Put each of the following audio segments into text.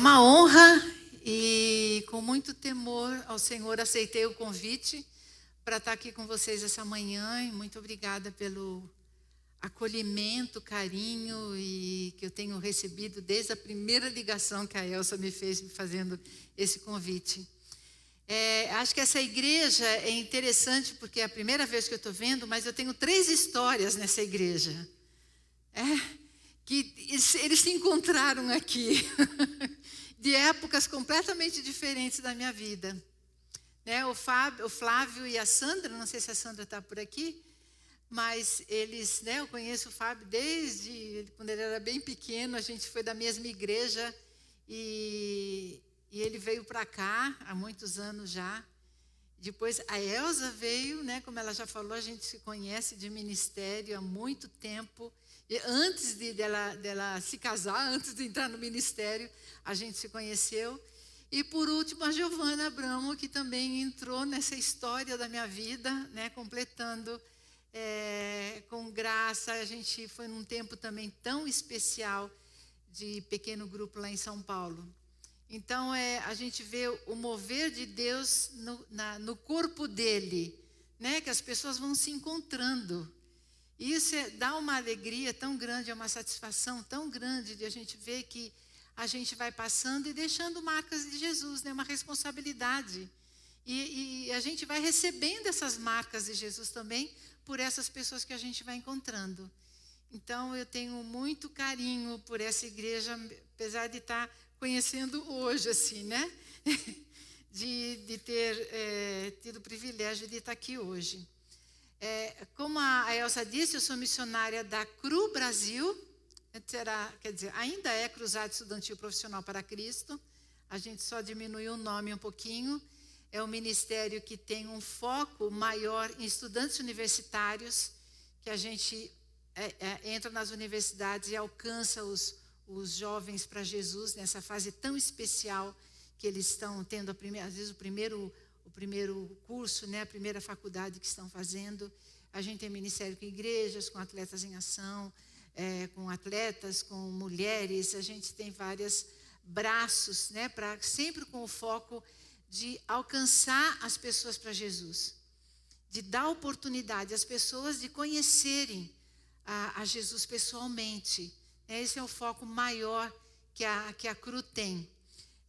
uma honra e com muito temor ao Senhor aceitei o convite para estar aqui com vocês essa manhã. E muito obrigada pelo acolhimento, carinho e que eu tenho recebido desde a primeira ligação que a Elsa me fez me fazendo esse convite. Acho que essa igreja é interessante porque é a primeira vez que eu estou vendo, mas eu tenho 3 histórias nessa igreja. Que eles se encontraram aqui, de épocas completamente diferentes da minha vida. O Flávio e a Sandra, não sei se a Sandra está por aqui, mas eles, eu conheço o Fábio desde quando ele era bem pequeno, a gente foi da mesma igreja e ele veio para cá há muitos anos já. Depois a Elsa veio, como ela já falou, a gente se conhece de ministério há muito tempo. E antes dela se casar, antes de entrar no ministério, a gente se conheceu. E por último, a Giovana Abramo, que também entrou nessa história da minha vida, completando com graça. A gente foi num tempo também tão especial de pequeno grupo lá em São Paulo. Então, a gente vê o mover de Deus no corpo dele, que as pessoas vão se encontrando. E isso dá uma alegria tão grande, é uma satisfação tão grande de a gente ver que a gente vai passando e deixando marcas de Jesus, uma responsabilidade. E a gente vai recebendo essas marcas de Jesus também por essas pessoas que a gente vai encontrando. Então, eu tenho muito carinho por essa igreja, apesar de estar conhecendo hoje, assim, de ter tido o privilégio de estar aqui hoje. Como a Elsa disse, eu sou missionária da CRU Brasil, ainda é Cruzada Estudantil Profissional para Cristo, a gente só diminuiu o nome um pouquinho. É um ministério que tem um foco maior em estudantes universitários, que a gente entra nas universidades e alcança os jovens para Jesus, nessa fase tão especial que eles estão tendo, às vezes o primeiro curso, a primeira faculdade que estão fazendo. A gente tem ministério com igrejas, com atletas em ação, com atletas, com mulheres. A gente tem vários braços, sempre com o foco de alcançar as pessoas para Jesus, de dar oportunidade às pessoas de conhecerem a Jesus pessoalmente. Esse é o foco maior que a CRU tem.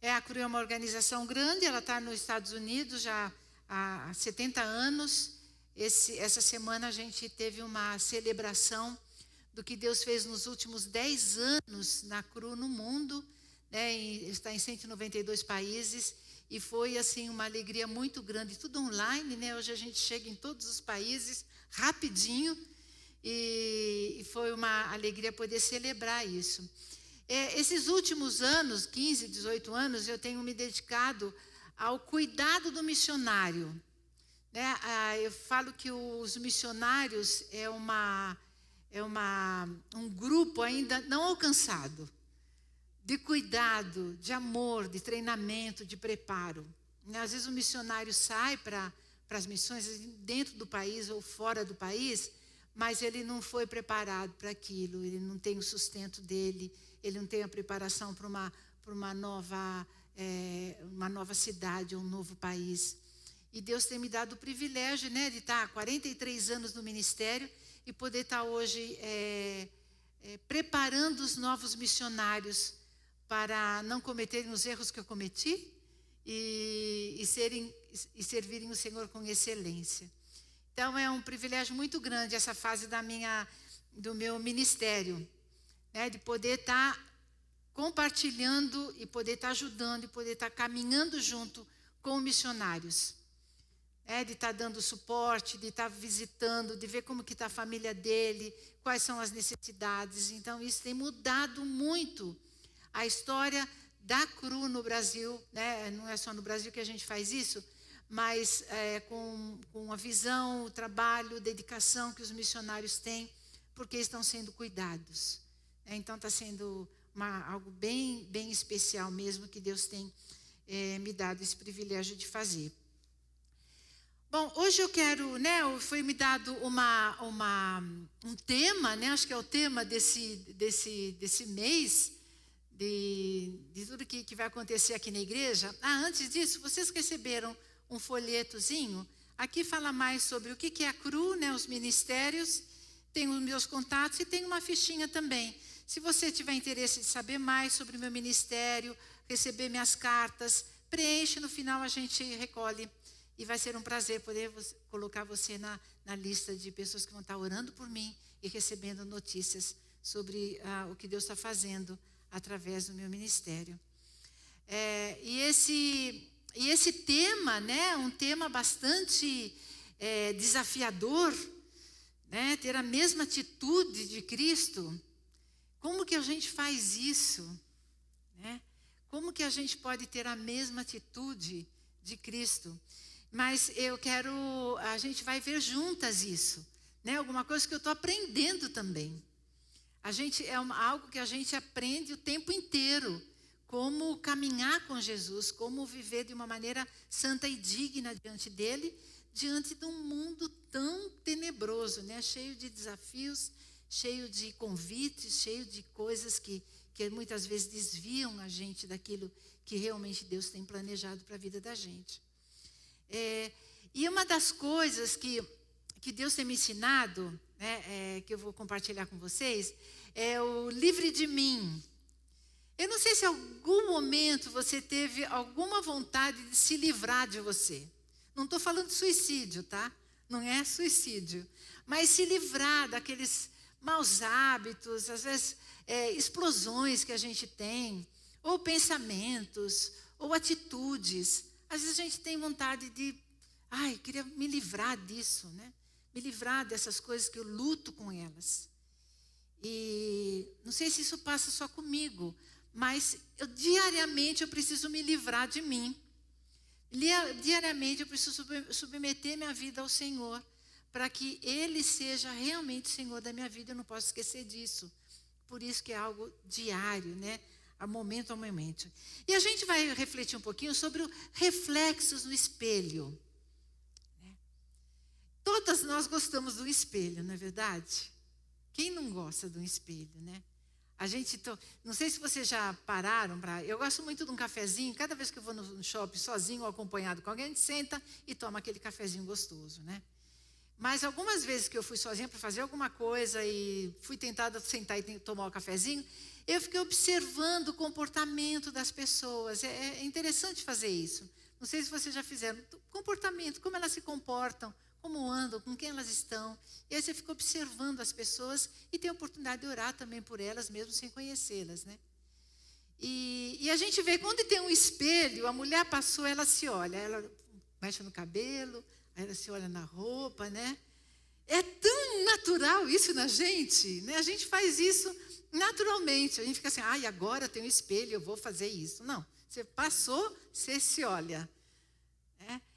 A CRU é uma organização grande, ela está nos Estados Unidos já há 70 anos. Essa semana a gente teve uma celebração do que Deus fez nos últimos 10 anos na CRU no mundo. Está em 192 países e foi assim uma alegria muito grande, tudo online. Hoje a gente chega em todos os países rapidinho. E foi uma alegria poder celebrar isso. Esses últimos anos, 15, 18 anos, eu tenho me dedicado ao cuidado do missionário. Eu falo que os missionários é um grupo ainda não alcançado, de cuidado, de amor, de treinamento, de preparo. Às vezes o missionário sai para as missões dentro do país ou fora do país, mas ele não foi preparado para aquilo, ele não tem o sustento dele, ele não tem a preparação para uma nova cidade, um novo país. E Deus tem me dado o privilégio de estar há 43 anos no ministério e poder estar hoje preparando os novos missionários para não cometerem os erros que eu cometi e servirem o Senhor com excelência. Então, é um privilégio muito grande essa fase do meu ministério, de poder estar compartilhando e poder estar ajudando e poder estar caminhando junto com missionários, de estar dando suporte, de estar visitando, de ver como que está a família dele, quais são as necessidades. Então, isso tem mudado muito a história da CRU no Brasil, Não é só no Brasil que a gente faz isso, mas com a visão, o trabalho, a dedicação que os missionários têm, porque estão sendo cuidados. Então, está sendo algo bem, bem especial mesmo, que Deus tem me dado esse privilégio de fazer. Bom, hoje eu quero, foi me dado um tema, acho que é o tema desse mês, de tudo que vai acontecer aqui na igreja. Antes disso, vocês receberam um folhetozinho. Aqui fala mais sobre o que é a CRU, né, os ministérios, tem os meus contatos e tem uma fichinha também. Se você tiver interesse de saber mais sobre o meu ministério, receber minhas cartas, preenche, no final a gente recolhe. E vai ser um prazer poder colocar você na lista de pessoas que vão estar orando por mim e recebendo notícias sobre o que Deus está fazendo através do meu ministério. E esse tema, né, um tema bastante desafiador, né, ter a mesma atitude de Cristo. Como que a gente faz isso? Né? Como que a gente pode ter a mesma atitude de Cristo? Mas a gente vai ver juntas isso, né? Alguma coisa que eu estou aprendendo também. Algo que a gente aprende o tempo inteiro, como caminhar com Jesus, como viver de uma maneira santa e digna diante dele, diante de um mundo tão tenebroso, né? Cheio de desafios, cheio de convites, cheio de coisas que muitas vezes desviam a gente daquilo que realmente Deus tem planejado para a vida da gente. E uma das coisas que Deus tem me ensinado, né, que eu vou compartilhar com vocês, é o livre de mim. Eu não sei se em algum momento você teve alguma vontade de se livrar de você. Não estou falando de suicídio, tá? Não é suicídio. Mas se livrar daqueles maus hábitos, às vezes explosões que a gente tem, ou pensamentos, ou atitudes. Às vezes a gente tem vontade de, queria me livrar disso, né? Me livrar dessas coisas que eu luto com elas. E não sei se isso passa só comigo, mas diariamente eu preciso me livrar de mim. Diariamente eu preciso submeter minha vida ao Senhor, para que Ele seja realmente o Senhor da minha vida. Eu não posso esquecer disso. Por isso que é algo diário, né? A momento a momento. E a gente vai refletir um pouquinho sobre os reflexos no espelho. Todas nós gostamos do espelho, não é verdade? Quem não gosta de um espelho, né? Não sei se vocês já pararam eu gosto muito de um cafezinho. Cada vez que eu vou no shopping sozinho ou acompanhado com alguém, a gente senta e toma aquele cafezinho gostoso, né? Mas algumas vezes que eu fui sozinha para fazer alguma coisa e fui tentada a sentar e tomar um cafezinho, eu fiquei observando o comportamento das pessoas. É interessante fazer isso. Não sei se vocês já fizeram. Comportamento, como elas se comportam, como andam, com quem elas estão. E aí você fica observando as pessoas e tem a oportunidade de orar também por elas, mesmo sem conhecê-las, né? E a gente vê, quando tem um espelho, a mulher passou, ela se olha, ela mexe no cabelo, aí ela se olha na roupa, né? É tão natural isso na gente, né? A gente faz isso naturalmente. A gente fica assim, agora tem um espelho, eu vou fazer isso. Não, você passou, você se olha.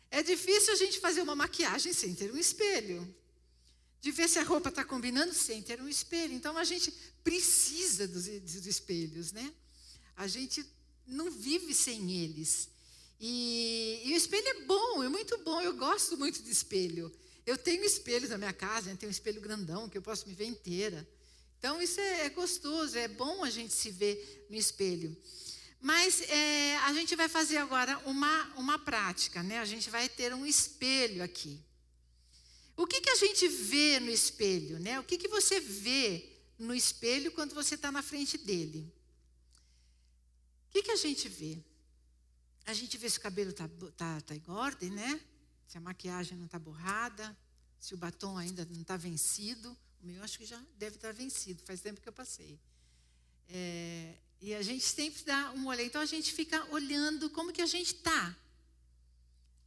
É difícil a gente fazer uma maquiagem sem ter um espelho. De ver se a roupa está combinando sem ter um espelho. Então, a gente precisa dos espelhos, né? A gente não vive sem eles. E o espelho é bom, é muito bom. Eu gosto muito de espelho. Eu tenho espelhos na minha casa, tenho um espelho grandão que eu posso me ver inteira. Então, isso é gostoso, é bom a gente se ver no espelho. Mas a gente vai fazer agora uma prática, né? A gente vai ter um espelho aqui. O que a gente vê no espelho, né? O que você vê no espelho quando você está na frente dele? O que a gente vê? A gente vê se o cabelo tá em ordem, né? Se a maquiagem não está borrada, se o batom ainda não está vencido. O meu acho que já deve estar vencido, faz tempo que eu passei. E a gente sempre dá uma olhada. Então, a gente fica olhando como que a gente está.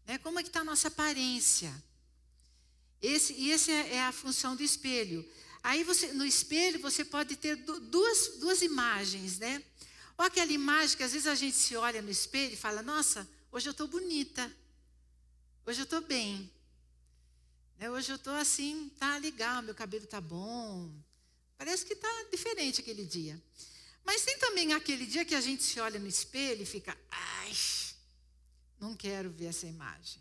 Né? Como é que está a nossa aparência. Essa é a função do espelho. Aí, no espelho, você pode ter duas imagens, né? Ou aquela imagem que, às vezes, a gente se olha no espelho e fala, nossa, hoje eu estou bonita. Hoje eu estou bem. Hoje eu estou assim, tá legal, meu cabelo está bom. Parece que está diferente aquele dia. Mas tem também aquele dia que a gente se olha no espelho e fica, não quero ver essa imagem.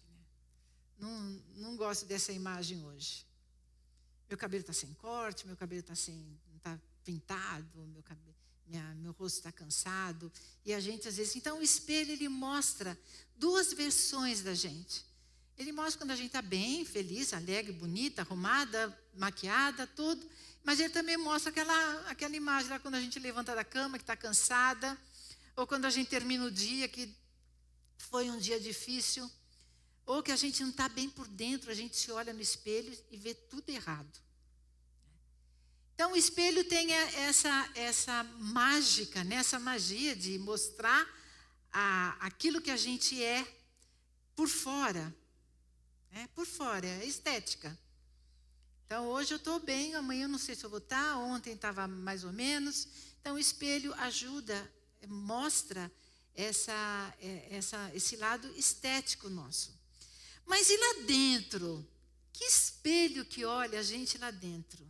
Não gosto dessa imagem hoje. Meu cabelo está sem corte, meu cabelo não está pintado, meu rosto está cansado. E a gente, às vezes... Então, o espelho, ele mostra duas versões da gente. Ele mostra quando a gente está bem, feliz, alegre, bonita, arrumada, maquiada, tudo. Mas ele também mostra aquela imagem lá quando a gente levanta da cama, que está cansada. Ou quando a gente termina o dia, que foi um dia difícil. Ou que a gente não está bem por dentro, a gente se olha no espelho e vê tudo errado. Então, o espelho tem essa mágica, né? Essa magia de mostrar aquilo que a gente é por fora. Por fora, é estética. Então, hoje eu estou bem, amanhã eu não sei se eu vou estar, ontem estava mais ou menos. Então, o espelho ajuda, mostra esse lado estético nosso. Mas e lá dentro? Que espelho que olha a gente lá dentro?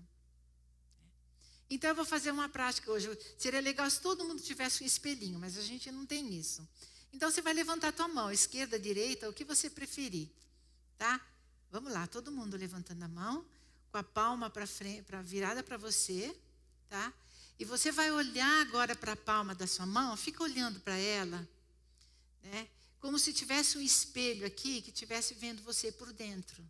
Então, eu vou fazer uma prática hoje. Seria legal se todo mundo tivesse um espelhinho, mas a gente não tem isso. Então, você vai levantar a tua mão, esquerda, direita, o que você preferir. Tá? Vamos lá, todo mundo levantando a mão, com a palma para frente, virada para você, tá? E você vai olhar agora para a palma da sua mão, fica olhando para ela, né? Como se tivesse um espelho aqui que estivesse vendo você por dentro.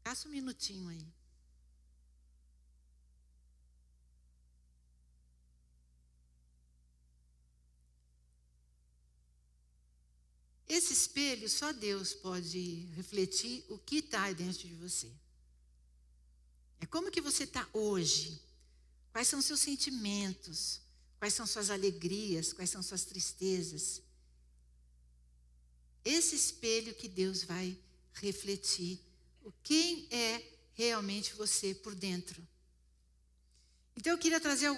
Passa um minutinho aí. Esse espelho, só Deus pode refletir o que está dentro de você. É como que você está hoje? Quais são os seus sentimentos? Quais são suas alegrias? Quais são suas tristezas? Esse espelho que Deus vai refletir quem é realmente você por dentro. Então, eu queria trazer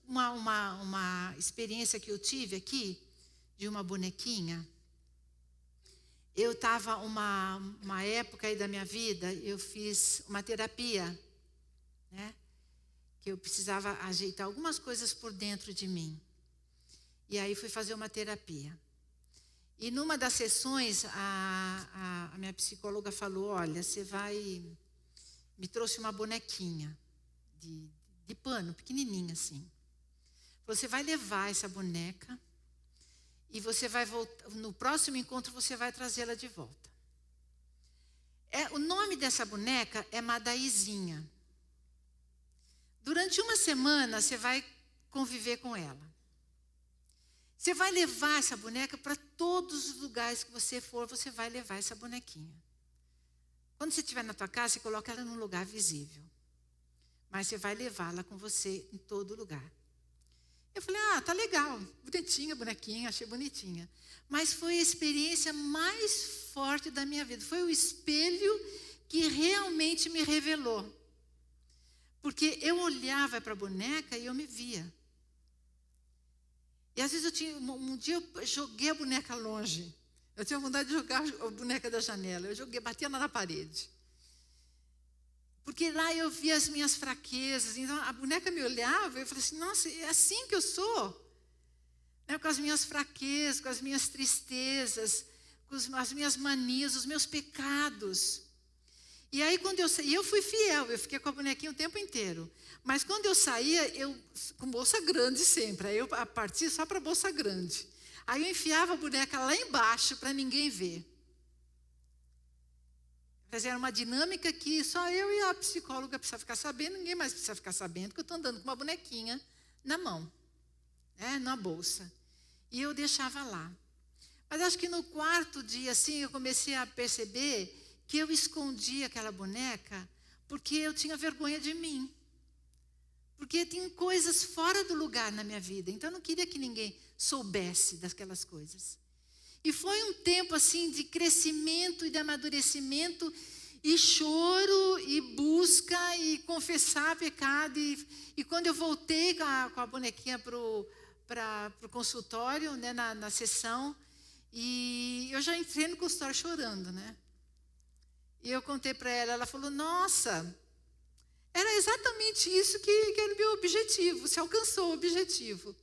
uma experiência que eu tive aqui, de uma bonequinha. Eu estava uma época aí da minha vida, eu fiz uma terapia, né? Que eu precisava ajeitar algumas coisas por dentro de mim. E aí fui fazer uma terapia. E numa das sessões, a minha psicóloga falou, olha, me trouxe uma bonequinha de pano, pequenininha assim. Você vai levar essa boneca e você vai voltar, no próximo encontro você vai trazê-la de volta. O nome dessa boneca é Madaizinha. Durante uma semana você vai conviver com ela. Você vai levar essa boneca para todos os lugares que você for, você vai levar essa bonequinha. Quando você estiver na tua casa, você coloca ela num lugar visível. Mas você vai levá-la com você em todo lugar. Eu falei, tá legal, bonitinha, bonequinha, achei bonitinha. Mas foi a experiência mais forte da minha vida. Foi o espelho que realmente me revelou. Porque eu olhava para a boneca e eu me via. E às vezes um dia eu joguei a boneca longe. Eu tinha vontade de jogar a boneca da janela. Eu batia na parede. Porque lá eu via as minhas fraquezas. Então a boneca me olhava e eu falei assim, nossa, é assim que eu sou. Né? Com as minhas fraquezas, com as minhas tristezas, com as minhas manias, os meus pecados. E aí quando eu saí, eu fui fiel, eu fiquei com a bonequinha o tempo inteiro. Mas quando eu saía, com bolsa grande sempre. Aí eu partia só para bolsa grande. Aí eu enfiava a boneca lá embaixo para ninguém ver. Era uma dinâmica que só eu e a psicóloga precisava ficar sabendo, ninguém mais precisa ficar sabendo que eu estou andando com uma bonequinha na mão, né, na bolsa. E eu deixava lá. Mas acho que no quarto dia, assim, eu comecei a perceber que eu escondia aquela boneca porque eu tinha vergonha de mim. Porque tem coisas fora do lugar na minha vida. Então, eu não queria que ninguém soubesse daquelas coisas. E foi um tempo, assim, de crescimento e de amadurecimento, e choro, e busca, e confessar pecado. E quando eu voltei com a bonequinha para o consultório, né, na sessão, e eu já entrei no consultório chorando, né? E eu contei para ela, ela falou, nossa, era exatamente isso que era o meu objetivo, você alcançou o objetivo.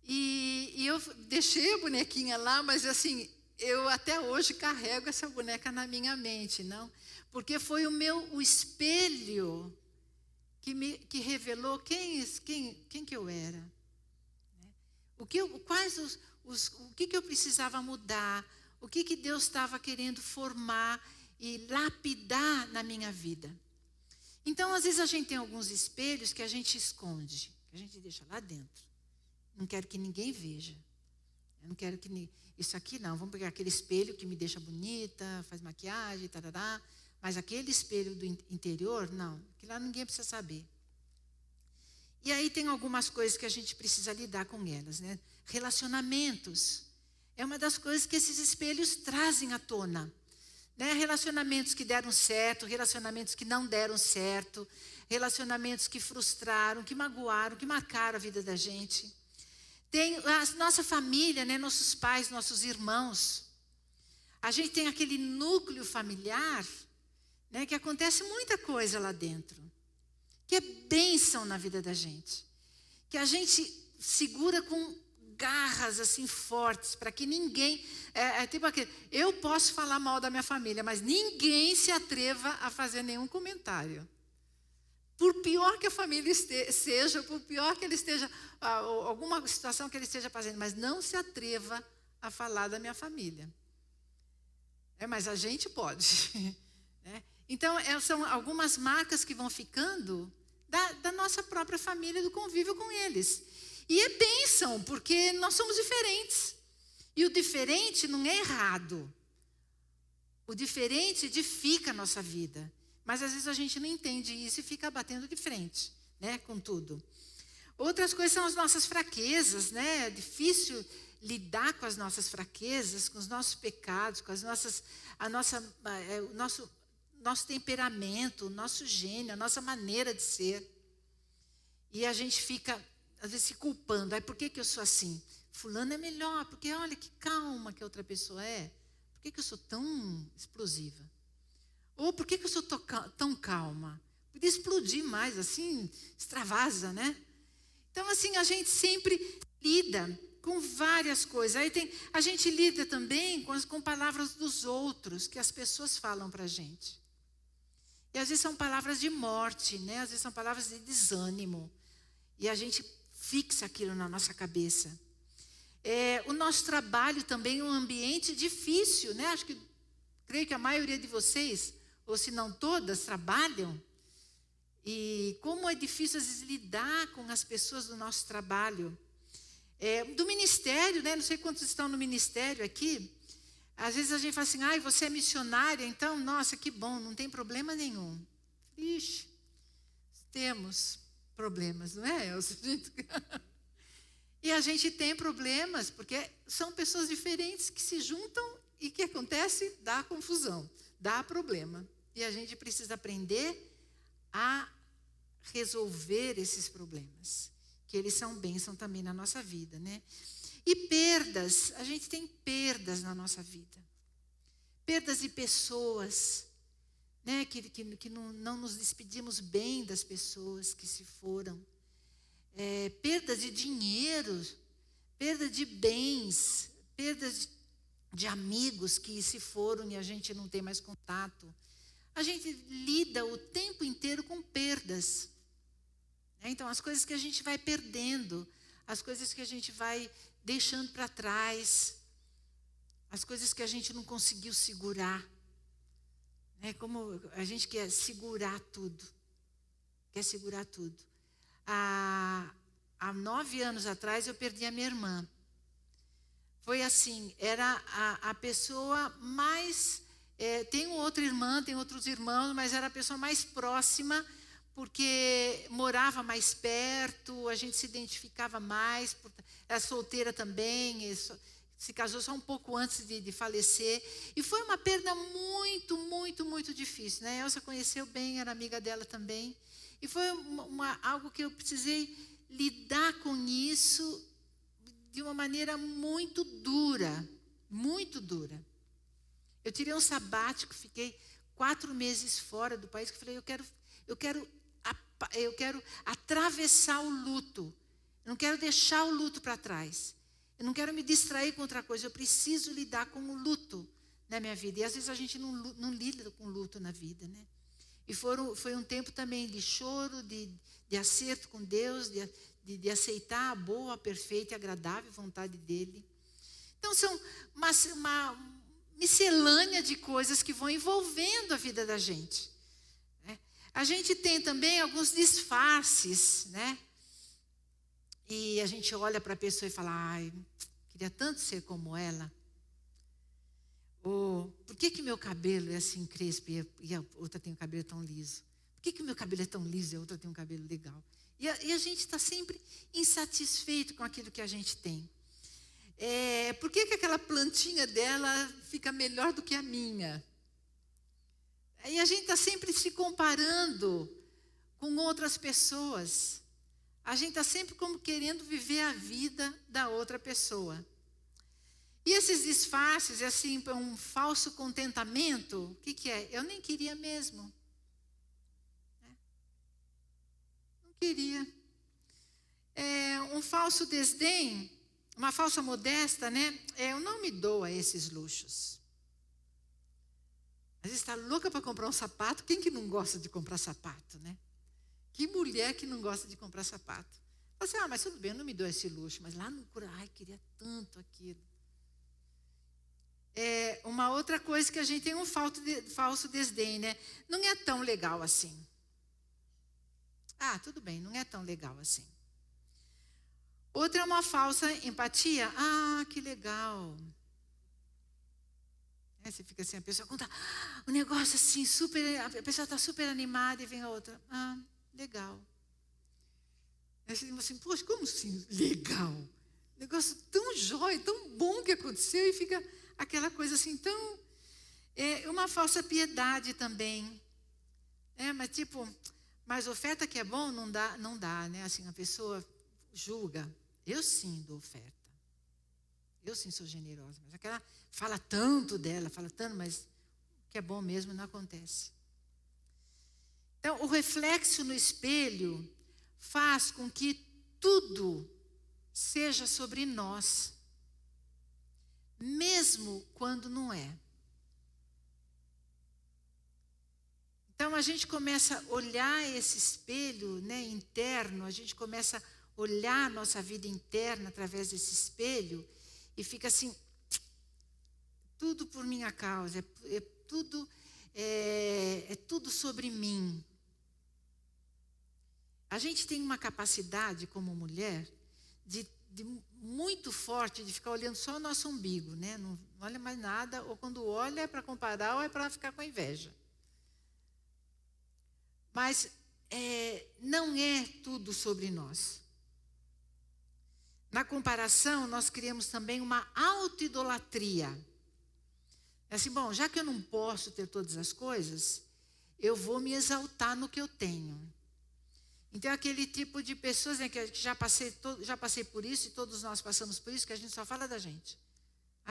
E eu deixei a bonequinha lá, mas assim, eu até hoje carrego essa boneca na minha mente, não? Porque foi o espelho que revelou quem que eu era. O que eu precisava mudar, o que Deus estava querendo formar e lapidar na minha vida. Então, às vezes, a gente tem alguns espelhos que a gente esconde, que a gente deixa lá dentro. Não quero que ninguém veja. Eu não quero que... Isso aqui não, vamos pegar aquele espelho que me deixa bonita, faz maquiagem, tarará. Mas aquele espelho do interior, não. Que lá ninguém precisa saber. E aí tem algumas coisas que a gente precisa lidar com elas, né? Relacionamentos. É uma das coisas que esses espelhos trazem à tona. Né? Relacionamentos que deram certo, relacionamentos que não deram certo, relacionamentos que frustraram, que magoaram, que marcaram a vida da gente. Tem a nossa família, né? Nossos pais, nossos irmãos. A gente tem aquele núcleo familiar, né? Que acontece muita coisa lá dentro, que é bênção na vida da gente, que a gente segura com garras assim fortes, para que ninguém, tipo aquele, eu posso falar mal da minha família, mas ninguém se atreva a fazer nenhum comentário. Por pior que a família seja, por pior que ele esteja, alguma situação que ele esteja fazendo, mas não se atreva a falar da minha família. Mas a gente pode. Né? Então, são algumas marcas que vão ficando da nossa própria família, do convívio com eles. E é bênção, porque nós somos diferentes. E o diferente não é errado. O diferente edifica a nossa vida. Mas às vezes a gente não entende isso e fica batendo de frente, né, com tudo. Outras coisas são as nossas fraquezas, né? É difícil lidar com as nossas fraquezas, com os nossos pecados, com o nosso temperamento, o nosso gênio, a nossa maneira de ser. E a gente fica, às vezes, se culpando. Por que eu sou assim? Fulano é melhor, porque olha que calma que a outra pessoa é. Por que eu sou tão explosiva? Ou por que eu sou tão calma? Podia explodir mais, assim, extravasa, né? Então, assim, a gente sempre lida com várias coisas. Aí a gente lida também com palavras dos outros, que as pessoas falam para a gente. E às vezes são palavras de morte, né? Às vezes são palavras de desânimo. E a gente fixa aquilo na nossa cabeça. O nosso trabalho também é um ambiente difícil, né? Creio que a maioria de vocês, ou se não todas, trabalham. E como é difícil, às vezes, lidar com as pessoas do nosso trabalho. Do ministério, né? Não sei quantos estão no ministério aqui. Às vezes a gente fala assim, você é missionária, então, nossa, que bom, não tem problema nenhum. Ixi, temos problemas, não é, Elza? E a gente tem problemas, porque são pessoas diferentes que se juntam e o que acontece? Dá confusão, dá problema. E a gente precisa aprender a resolver esses problemas, que eles são bênção também na nossa vida, né? E perdas, a gente tem perdas na nossa vida. Perdas de pessoas, né? Que não nos despedimos bem das pessoas que se foram. Perda de dinheiro, perda de bens, perda de amigos que se foram e a gente não tem mais contato. A gente lida o tempo inteiro com perdas. Então, as coisas que a gente vai perdendo, as coisas que a gente vai deixando para trás, as coisas que a gente não conseguiu segurar. Como a gente quer segurar tudo. Quer segurar tudo. Há 9 anos atrás, eu perdi a minha irmã. Foi assim, era a pessoa mais... tenho outra irmã, tenho outros irmãos, mas era a pessoa mais próxima, porque morava mais perto, a gente se identificava mais, era solteira também, se casou só um pouco antes de falecer. E foi uma perda muito, muito, muito difícil. Né? A Elza conheceu bem, era amiga dela também. E foi algo que eu precisei lidar com isso de uma maneira muito dura, muito dura. Eu tirei um sabático, fiquei 4 meses fora do país, que eu falei, eu quero atravessar o luto. Eu não quero deixar o luto para trás. Eu não quero me distrair com outra coisa. Eu preciso lidar com o luto na minha vida. E às vezes a gente não lida com o luto na vida, né? E foi um tempo também de choro, de acerto com Deus, de aceitar a boa, perfeita e agradável vontade dele. Então, são uma miscelânea de coisas que vão envolvendo a vida da gente, né? A gente tem também alguns disfarces, né? E a gente olha para a pessoa e fala, ai, queria tanto ser como ela. Ou, por que meu cabelo é assim crespo e a outra tem o cabelo tão liso? Por que meu cabelo é tão liso e a outra tem um cabelo legal? E a gente está sempre insatisfeito com aquilo que a gente tem. Por que aquela plantinha dela fica melhor do que a minha? E a gente está sempre se comparando com outras pessoas. A gente está sempre como querendo viver a vida da outra pessoa. E esses disfarces, assim, um falso contentamento, o que é? Eu nem queria mesmo. Não queria. Um falso desdém, uma falsa modéstia, né? Eu não me dou a esses luxos. Às vezes está louca para comprar um sapato. Quem que não gosta de comprar sapato, né? Que mulher que não gosta de comprar sapato? Fala assim, mas tudo bem, eu não me dou esse luxo. Mas lá no coração, ai, queria tanto aquilo. Uma outra coisa que a gente tem um falso desdém, né? Não é tão legal assim. Tudo bem, não é tão legal assim. Outra é uma falsa empatia. Que legal. Você fica assim, a pessoa conta um negócio assim, a pessoa está super animada e vem a outra. Legal. Aí você diz assim, poxa, como assim, legal? Negócio tão jóia, tão bom que aconteceu e fica aquela coisa assim, tão... uma falsa piedade também. Mas oferta que é bom, não dá, né? Assim, a pessoa julga. Eu sim dou oferta. Eu sim sou generosa. Mas aquela fala tanto dela, mas o que é bom mesmo não acontece. Então, o reflexo no espelho faz com que tudo seja sobre nós, mesmo quando não é. Então, a gente começa a olhar esse espelho, né, interno, a gente começa a olhar a nossa vida interna através desse espelho e fica assim, tudo por minha causa, é tudo sobre mim. A gente tem uma capacidade como mulher de muito forte de ficar olhando só o nosso umbigo, né? Não olha mais nada, ou quando olha é para comparar ou é para ficar com inveja. Mas não é tudo sobre nós. Na comparação, nós criamos também uma autoidolatria. É assim, bom, já que eu não posso ter todas as coisas, eu vou me exaltar no que eu tenho. Então, é aquele tipo de pessoas, né, que já passei por isso, e todos nós passamos por isso, que a gente só fala da gente.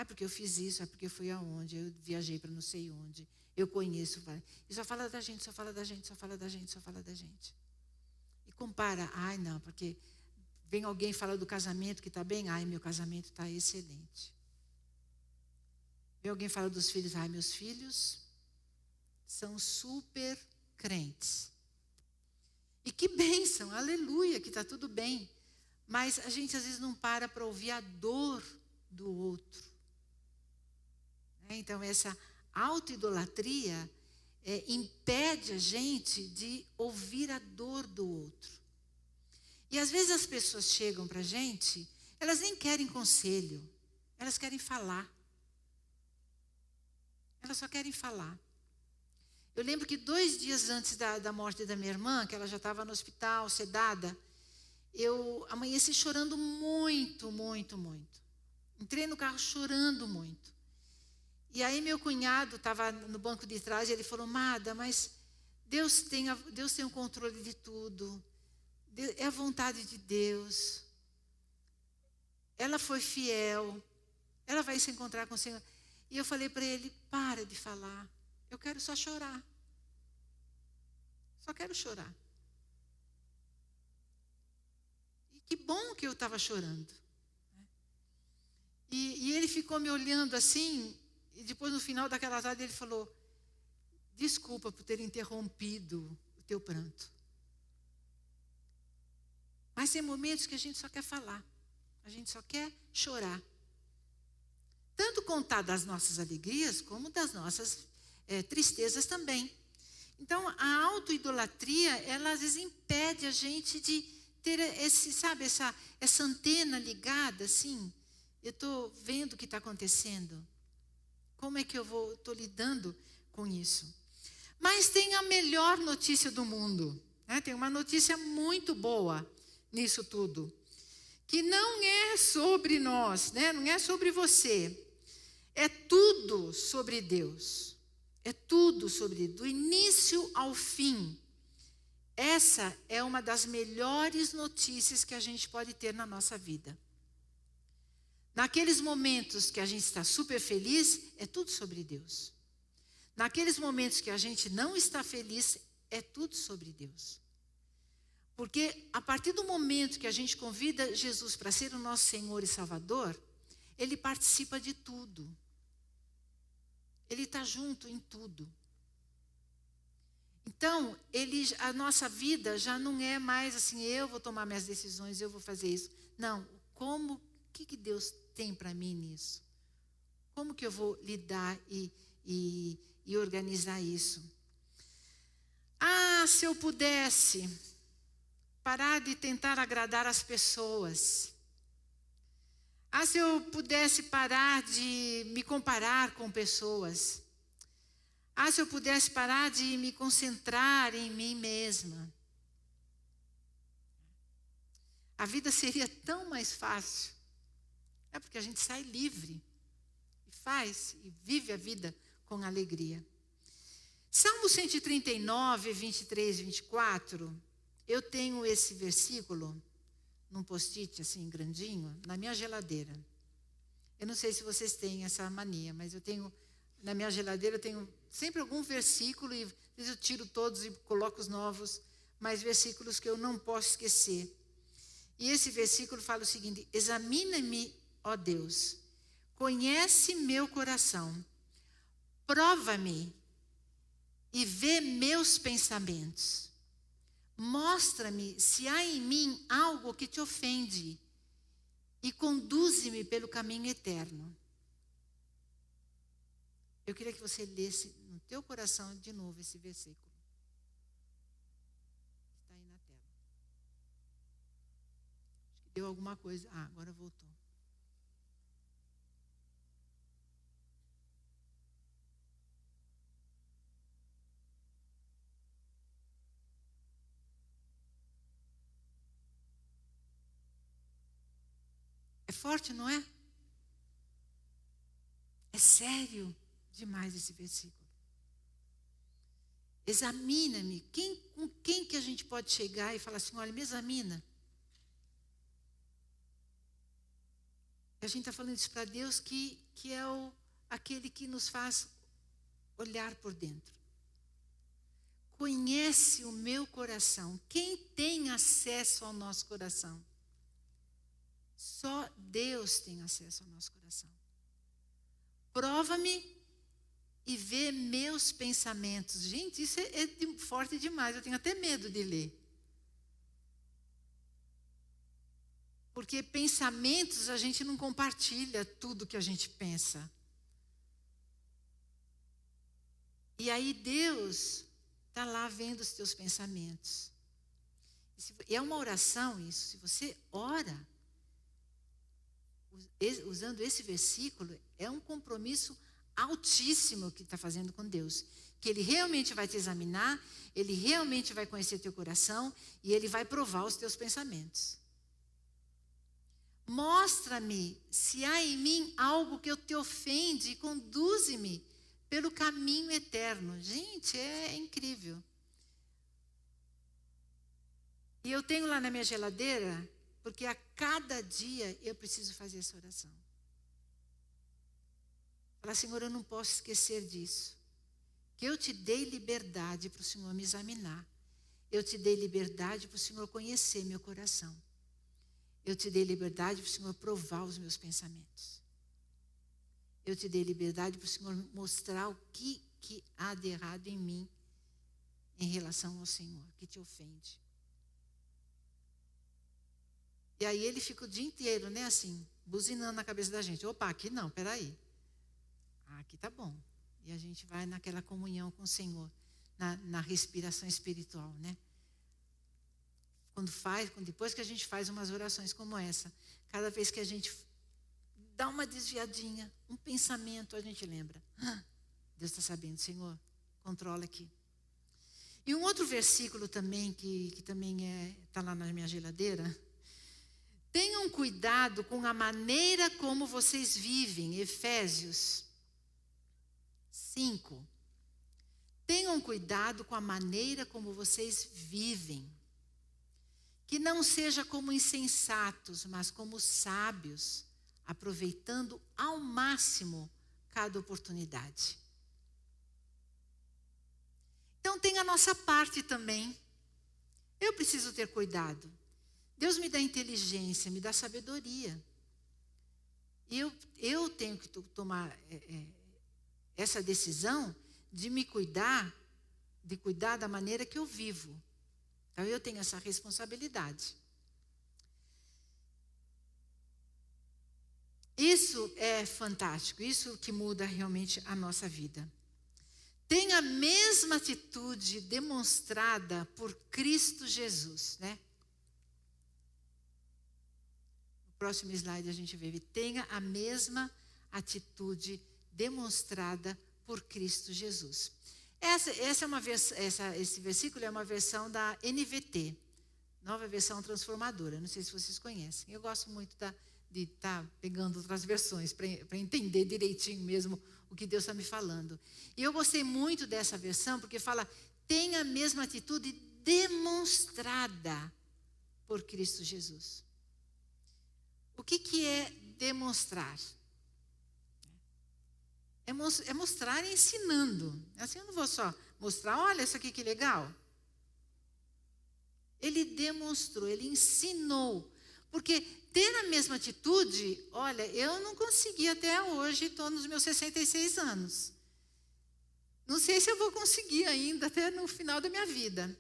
Porque eu fiz isso, porque eu fui aonde, eu viajei para não sei onde, eu conheço. E só fala da gente, só fala da gente, só fala da gente, só fala da gente. E compara, não, porque vem alguém falar do casamento que está bem, meu casamento está excelente. Vem alguém falar dos filhos, meus filhos são super crentes. E que bênção, aleluia, que está tudo bem. Mas a gente às vezes não para ouvir a dor do outro. Então essa autoidolatria impede a gente de ouvir a dor do outro. E às vezes as pessoas chegam para a gente, elas nem querem conselho, elas querem falar. Elas só querem falar. Eu lembro que 2 dias antes da morte da minha irmã, que ela já estava no hospital, sedada, eu amanheci chorando muito, muito, muito. Entrei no carro chorando muito. E aí meu cunhado estava no banco de trás e ele falou, Mada, mas Deus tem o controle de tudo. É a vontade de Deus. Ela foi fiel. Ela vai se encontrar com o Senhor. E eu falei para ele, para de falar. Eu quero só chorar. Só quero chorar. E que bom que eu estava chorando. E ele ficou me olhando assim, e depois no final daquela tarde ele falou, desculpa por ter interrompido o teu pranto. Mas tem momentos que a gente só quer falar, a gente só quer chorar. Tanto contar das nossas alegrias, como das nossas tristezas também. Então, a autoidolatria, ela às vezes impede a gente de ter essa antena ligada, assim. Eu estou vendo o que está acontecendo. Como é que eu estou lidando com isso? Mas tem a melhor notícia do mundo, né? Tem uma notícia muito boa nisso tudo, que não é sobre nós, né? Não é sobre você. É tudo sobre Deus. É tudo sobre Deus, do início ao fim. Essa é uma das melhores notícias que a gente pode ter na nossa vida. Naqueles momentos que a gente está super feliz, é tudo sobre Deus. Naqueles momentos que a gente não está feliz, é tudo sobre Deus. Porque a partir do momento que a gente convida Jesus para ser o nosso Senhor e Salvador, Ele participa de tudo. Ele está junto em tudo. Então, a nossa vida já não é mais assim, eu vou tomar minhas decisões, eu vou fazer isso. Não, o que Deus tem para mim nisso? Como que eu vou lidar e organizar isso? Se eu pudesse parar de tentar agradar as pessoas. Se eu pudesse parar de me comparar com pessoas. Se eu pudesse parar de me concentrar em mim mesma. A vida seria tão mais fácil. É porque a gente sai livre. E vive a vida com alegria. Salmo 139, 23 e 24, eu tenho esse versículo num post-it assim grandinho, na minha geladeira. Eu não sei se vocês têm essa mania, mas eu tenho, na minha geladeira eu tenho sempre algum versículo, e às vezes eu tiro todos e coloco os novos, mas versículos que eu não posso esquecer. E esse versículo fala o seguinte: examina-me, ó Deus, conhece meu coração, prova-me e vê meus pensamentos. Mostra-me se há em mim algo que te ofende e conduze-me pelo caminho eterno. Eu queria que você lesse no teu coração de novo esse versículo. Está aí na tela. Acho que deu alguma coisa. Agora voltou. É forte, não é? É sério demais esse versículo. Examina-me. Com quem que a gente pode chegar e falar assim, olha, me examina? A gente está falando isso para Deus, que é aquele que nos faz olhar por dentro. Conhece o meu coração. Quem tem acesso ao nosso coração? Só Deus tem acesso ao nosso coração. Prova-me e vê meus pensamentos. Gente, isso é forte demais. Eu tenho até medo de ler. Porque pensamentos, a gente não compartilha tudo que a gente pensa. E aí Deus está lá vendo os teus pensamentos. E é uma oração isso. Se você ora usando esse versículo, é um compromisso altíssimo que está fazendo com Deus. Que Ele realmente vai te examinar, Ele realmente vai conhecer teu coração e Ele vai provar os teus pensamentos. Mostra-me se há em mim algo que eu te ofende e conduze-me pelo caminho eterno. Gente, é incrível. E eu tenho lá na minha geladeira, porque a cada dia eu preciso fazer essa oração. Falar, Senhor, eu não posso esquecer disso. Que eu te dei liberdade para o Senhor me examinar. Eu te dei liberdade para o Senhor conhecer meu coração. Eu te dei liberdade para o Senhor provar os meus pensamentos. Eu te dei liberdade para o Senhor mostrar o que que há de errado em mim em relação ao Senhor, que te ofende? E aí ele fica o dia inteiro, né, assim, buzinando na cabeça da gente. Opa, aqui não, peraí. Aqui tá bom. E a gente vai naquela comunhão com o Senhor, na respiração espiritual, né? Depois que a gente faz umas orações como essa, cada vez que a gente dá uma desviadinha, um pensamento, a gente lembra. Deus está sabendo, Senhor, controla aqui. E um outro versículo também, que também está lá na minha geladeira. Tenham cuidado com a maneira como vocês vivem, Efésios 5. Tenham cuidado com a maneira como vocês vivem. Que não seja como insensatos, mas como sábios, aproveitando ao máximo cada oportunidade. Então tem a nossa parte também. Eu preciso ter cuidado. Deus me dá inteligência, me dá sabedoria. E eu tenho que tomar essa decisão de me cuidar, de cuidar da maneira que eu vivo. Então eu tenho essa responsabilidade. Isso é fantástico, isso que muda realmente a nossa vida. Tenha a mesma atitude demonstrada por Cristo Jesus, né? No próximo slide a gente vê, tenha a mesma atitude demonstrada por Cristo Jesus. Esse versículo é uma versão da NVT, Nova Versão Transformadora. Não sei se vocês conhecem. Eu gosto muito de estar pegando outras versões para entender direitinho mesmo o que Deus está me falando. E eu gostei muito dessa versão porque fala, tenha a mesma atitude demonstrada por Cristo Jesus. O que é demonstrar? É mostrar ensinando. Assim eu não vou só mostrar, olha isso aqui que legal. Ele demonstrou, ele ensinou. Porque ter a mesma atitude, olha, eu não consegui até hoje, estou nos meus 66 anos. Não sei se eu vou conseguir ainda até no final da minha vida.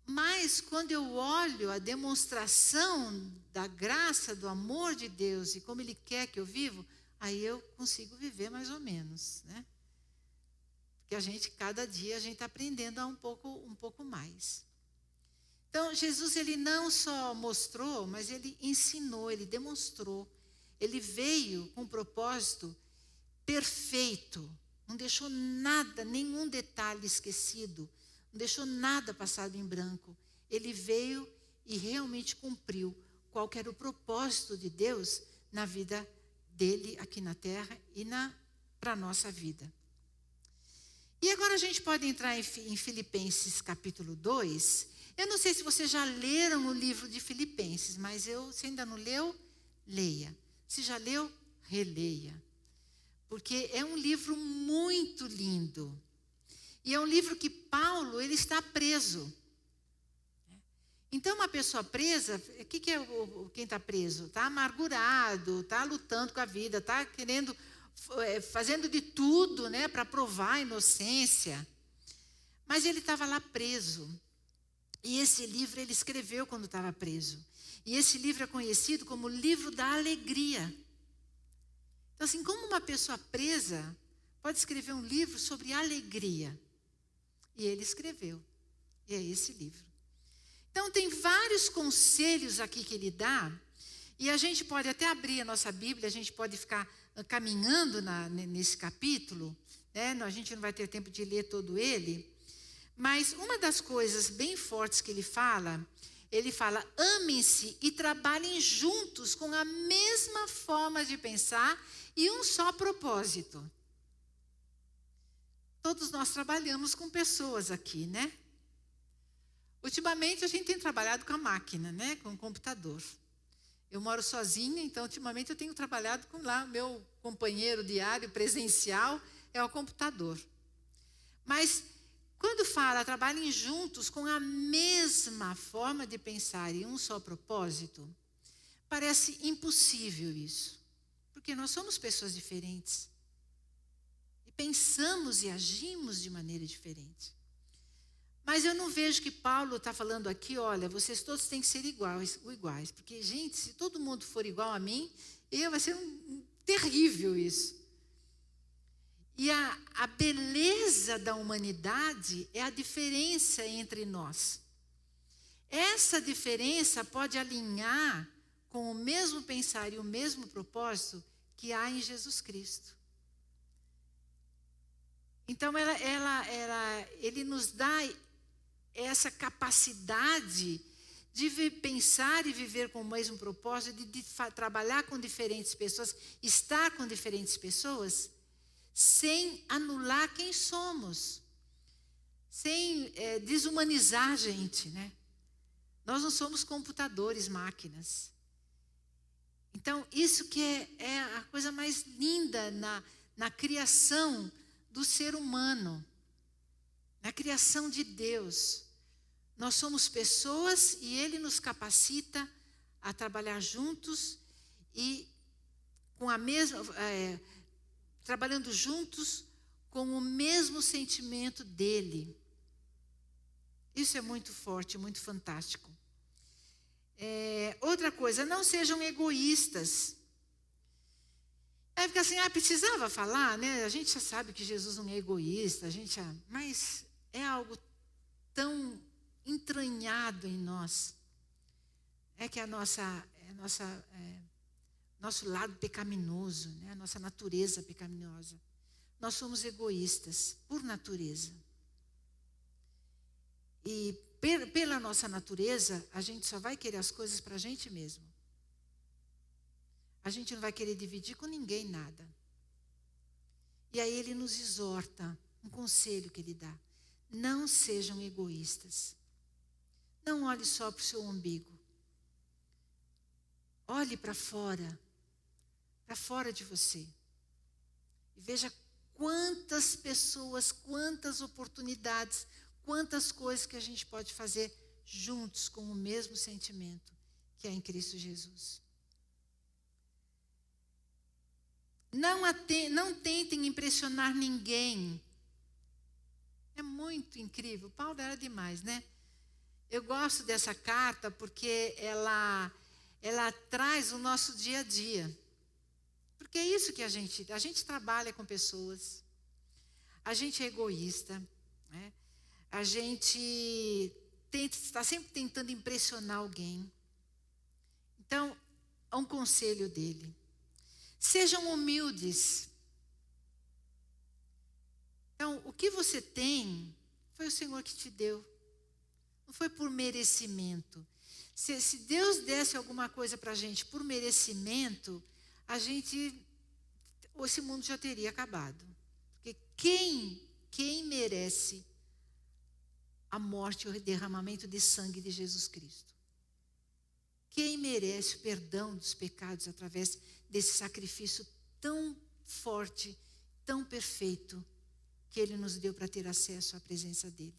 Mas quando eu olho a demonstração da graça, do amor de Deus e como Ele quer que eu viva, aí eu consigo viver mais ou menos, né? Porque cada dia a gente está aprendendo a um pouco mais. Então, Jesus, ele não só mostrou, mas ele ensinou, ele demonstrou. Ele veio com um propósito perfeito. Não deixou nada, nenhum detalhe esquecido. Não deixou nada passado em branco. Ele veio e realmente cumpriu qual que era o propósito de Deus na vida dele aqui na terra e para a nossa vida. E agora a gente pode entrar em Filipenses capítulo 2. Eu não sei se vocês já leram o livro de Filipenses, mas se ainda não leu, leia. Se já leu, releia. Porque é um livro muito lindo. E é um livro que Paulo, ele está preso. Então, uma pessoa presa, o que é quem está preso? Está amargurado, está lutando com a vida, está fazendo de tudo, né, para provar a inocência. Mas ele estava lá preso. E esse livro ele escreveu quando estava preso. E esse livro é conhecido como o livro da alegria. Então, assim, como uma pessoa presa pode escrever um livro sobre alegria? E ele escreveu. E é esse livro. Então, tem vários conselhos aqui que ele dá. E a gente pode até abrir a nossa Bíblia, a gente pode ficar caminhando nesse capítulo. Né? A gente não vai ter tempo de ler todo ele. Mas uma das coisas bem fortes que ele fala, amem-se e trabalhem juntos com a mesma forma de pensar e um só propósito. Todos nós trabalhamos com pessoas aqui, né? Ultimamente a gente tem trabalhado com a máquina, né? Com o computador. Eu moro sozinha, então ultimamente eu tenho trabalhado com meu companheiro diário presencial é o computador. Mas quando fala, trabalhem juntos com a mesma forma de pensar e um só propósito, parece impossível isso. Porque nós somos pessoas diferentes. E pensamos e agimos de maneira diferente. Mas eu não vejo que Paulo está falando aqui, olha, vocês todos têm que ser iguais. Porque, gente, se todo mundo for igual a mim, vai ser terrível isso. E a beleza da humanidade é a diferença entre nós. Essa diferença pode alinhar com o mesmo pensar e o mesmo propósito que há em Jesus Cristo. Então, ele nos dá essa capacidade de pensar e viver com o mesmo propósito, de trabalhar com diferentes pessoas, estar com diferentes pessoas, sem anular quem somos, sem desumanizar a gente, né? Nós não somos computadores, máquinas. Então, isso que é a coisa mais linda na criação do ser humano, na criação de Deus. Nós somos pessoas e Ele nos capacita a trabalhar juntos e com a mesma, trabalhando juntos com o mesmo sentimento dEle. Isso é muito forte, muito fantástico. Outra coisa, não sejam egoístas. Aí fica assim, precisava falar, né? A gente já sabe que Jesus não é egoísta, mas é algo tão entranhado em nós. É que nosso lado pecaminoso, né? A nossa natureza pecaminosa. Nós somos egoístas, por natureza. E pela nossa natureza, a gente só vai querer as coisas para a gente mesmo. A gente não vai querer dividir com ninguém nada. E aí ele nos exorta, um conselho que ele dá. Não sejam egoístas. Não olhe só para o seu umbigo. Olhe para fora de você. E veja quantas pessoas, quantas oportunidades, quantas coisas que a gente pode fazer juntos com o mesmo sentimento que é em Cristo Jesus. Não tentem impressionar ninguém. É muito incrível. Paulo era demais, né? Eu gosto dessa carta porque ela traz o nosso dia a dia. Porque é isso que a gente trabalha com pessoas. A gente é egoísta, né? A gente está sempre tentando impressionar alguém. Então, há um conselho dele. Sejam humildes. Então, o que você tem foi o Senhor que te deu. Não foi por merecimento. Se Deus desse alguma coisa para a gente por merecimento, esse mundo já teria acabado. Porque quem merece a morte e o derramamento de sangue de Jesus Cristo? Quem merece o perdão dos pecados através desse sacrifício tão forte, tão perfeito, que Ele nos deu para ter acesso à presença dEle?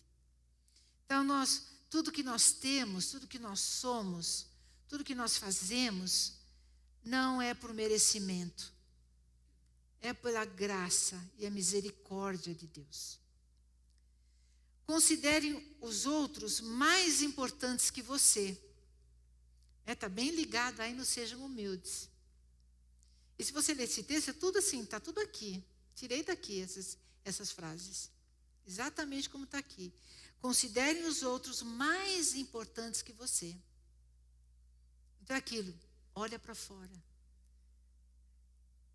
Então, tudo que nós temos, tudo que nós somos, tudo que nós fazemos, não é por merecimento. É pela graça e a misericórdia de Deus. Considerem os outros mais importantes que você. Está bem ligado aí no Sejam Humildes. E se você ler esse texto, é tudo assim, está tudo aqui. Tirei daqui essas frases. Exatamente como está aqui. Considerem os outros mais importantes que você. Então é aquilo, olha para fora.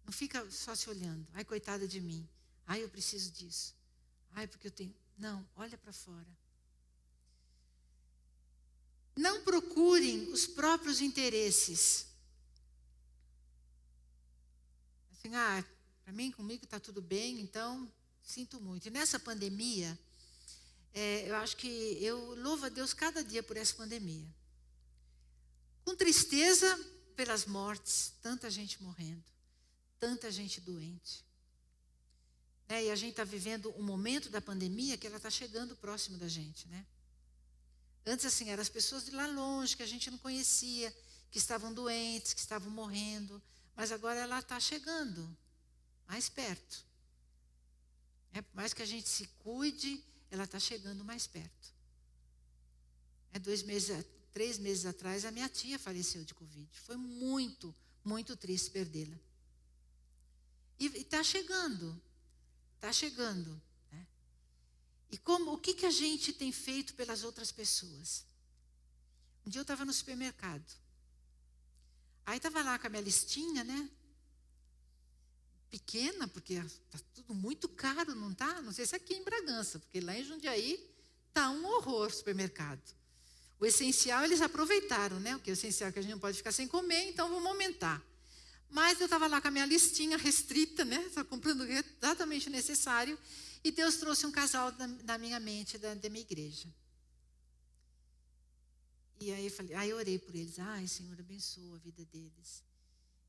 Não fica só se olhando. Ai, coitada de mim. Ai, eu preciso disso. Ai, porque eu tenho... Não, olha para fora. Não procurem os próprios interesses. Assim, para mim, comigo está tudo bem, então sinto muito. E nessa pandemia, eu acho que eu louvo a Deus cada dia por essa pandemia. Com tristeza pelas mortes, tanta gente morrendo, tanta gente doente. E a gente está vivendo um momento da pandemia que ela está chegando próximo da gente, né? Antes, assim, eram as pessoas de lá longe, que a gente não conhecia, que estavam doentes, que estavam morrendo. Mas agora ela está chegando mais perto. Por mais que a gente se cuide, ela está chegando mais perto. 3 meses atrás, a minha tia faleceu de Covid. Foi muito, muito triste perdê-la. E está chegando. Está chegando. Né? E o que a gente tem feito pelas outras pessoas? Um dia eu estava no supermercado. Aí estava lá com a minha listinha, né? Pequena, porque está tudo muito caro, não está? Não sei se é aqui em Bragança, porque lá em Jundiaí está um horror o supermercado. O essencial eles aproveitaram, né? O essencial é que a gente não pode ficar sem comer, então vamos aumentar. Mas eu estava lá com a minha listinha restrita, né? Só comprando exatamente o necessário. E Deus trouxe um casal na minha mente, da minha igreja. E aí eu orei por eles. Ai, Senhor, abençoa a vida deles.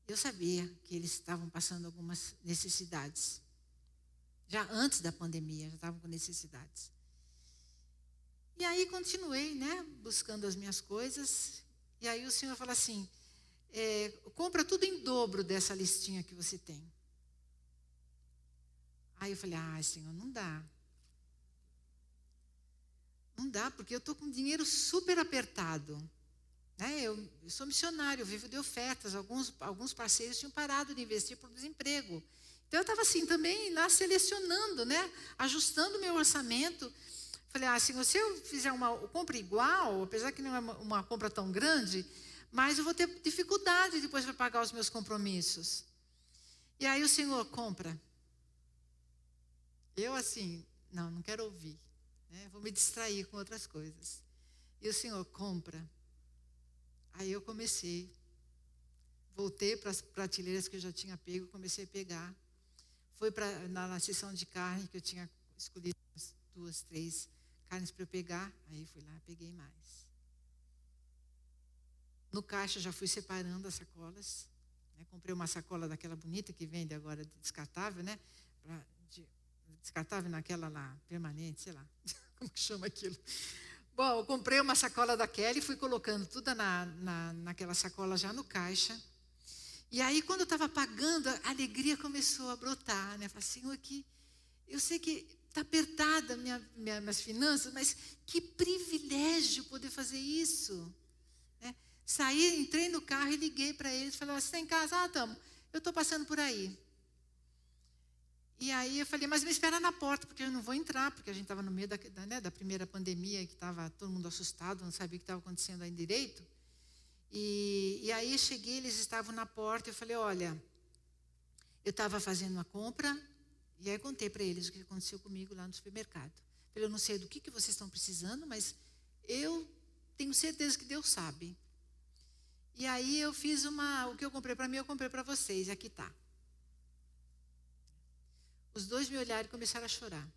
Eu sabia que eles estavam passando algumas necessidades. Já antes da pandemia, já estavam com necessidades. E aí continuei, né, buscando as minhas coisas. E aí o Senhor falou assim, compra tudo em dobro dessa listinha que você tem. Aí eu falei, Senhor, não dá. Não dá, porque eu estou com dinheiro super apertado. Né? Eu sou missionário, eu vivo de ofertas. Alguns parceiros tinham parado de investir por desemprego. Então eu estava assim também lá selecionando, né, ajustando o meu orçamento. Falei, Senhor, se eu fizer uma compra igual, apesar que não é uma compra tão grande, mas eu vou ter dificuldade depois para pagar os meus compromissos. E aí o Senhor, compra. Eu assim, não quero ouvir. Né? Vou me distrair com outras coisas. E o Senhor, compra. Aí eu comecei. Voltei para as prateleiras que eu já tinha pego, comecei a pegar. Foi na seção de carne que eu tinha escolhido 2, 3 carnes para eu pegar, aí fui lá, peguei mais. No caixa já fui separando as sacolas, né? Comprei uma sacola daquela bonita que vende agora descartável, né? Descartável naquela lá, permanente, sei lá, como que chama aquilo. Bom, eu comprei uma sacola daquela e fui colocando tudo naquela sacola já no caixa. E aí, quando eu estava pagando, a alegria começou a brotar, né? Falei, Senhor, eu sei que está apertada minhas finanças, mas que privilégio poder fazer isso. Né? Entrei no carro e liguei para eles, falei, você está em casa? Estamos. Eu estou passando por aí. E aí eu falei, mas me espera na porta, porque eu não vou entrar, porque a gente estava no meio da primeira pandemia, que estava todo mundo assustado, não sabia o que estava acontecendo aí direito. E aí cheguei, eles estavam na porta, eu falei, olha, eu estava fazendo uma compra, e aí contei para eles o que aconteceu comigo lá no supermercado. Eu não sei do que vocês estão precisando, mas eu tenho certeza que Deus sabe. E aí eu fiz o que eu comprei para mim, eu comprei para vocês, e aqui está. Os dois me olharam e começaram a chorar.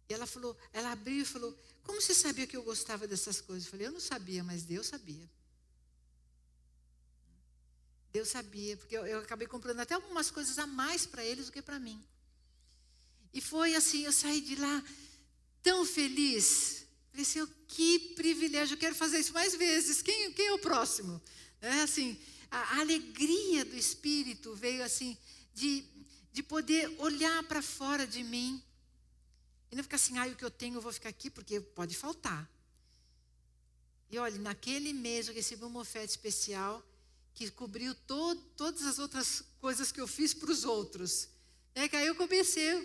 E ela abriu e falou, como você sabia que eu gostava dessas coisas? Eu falei, eu não sabia, mas Deus sabia. Deus sabia, porque eu acabei comprando até algumas coisas a mais para eles do que para mim. E foi assim, eu saí de lá tão feliz. Falei, Senhor, que privilégio, eu quero fazer isso mais vezes. Quem é o próximo? Assim, a alegria do Espírito veio assim, de poder olhar para fora de mim. E não ficar assim, o que eu tenho eu vou ficar aqui, porque pode faltar. E olha, naquele mês eu recebi uma oferta especial que cobriu todas as outras coisas que eu fiz para os outros. Que aí eu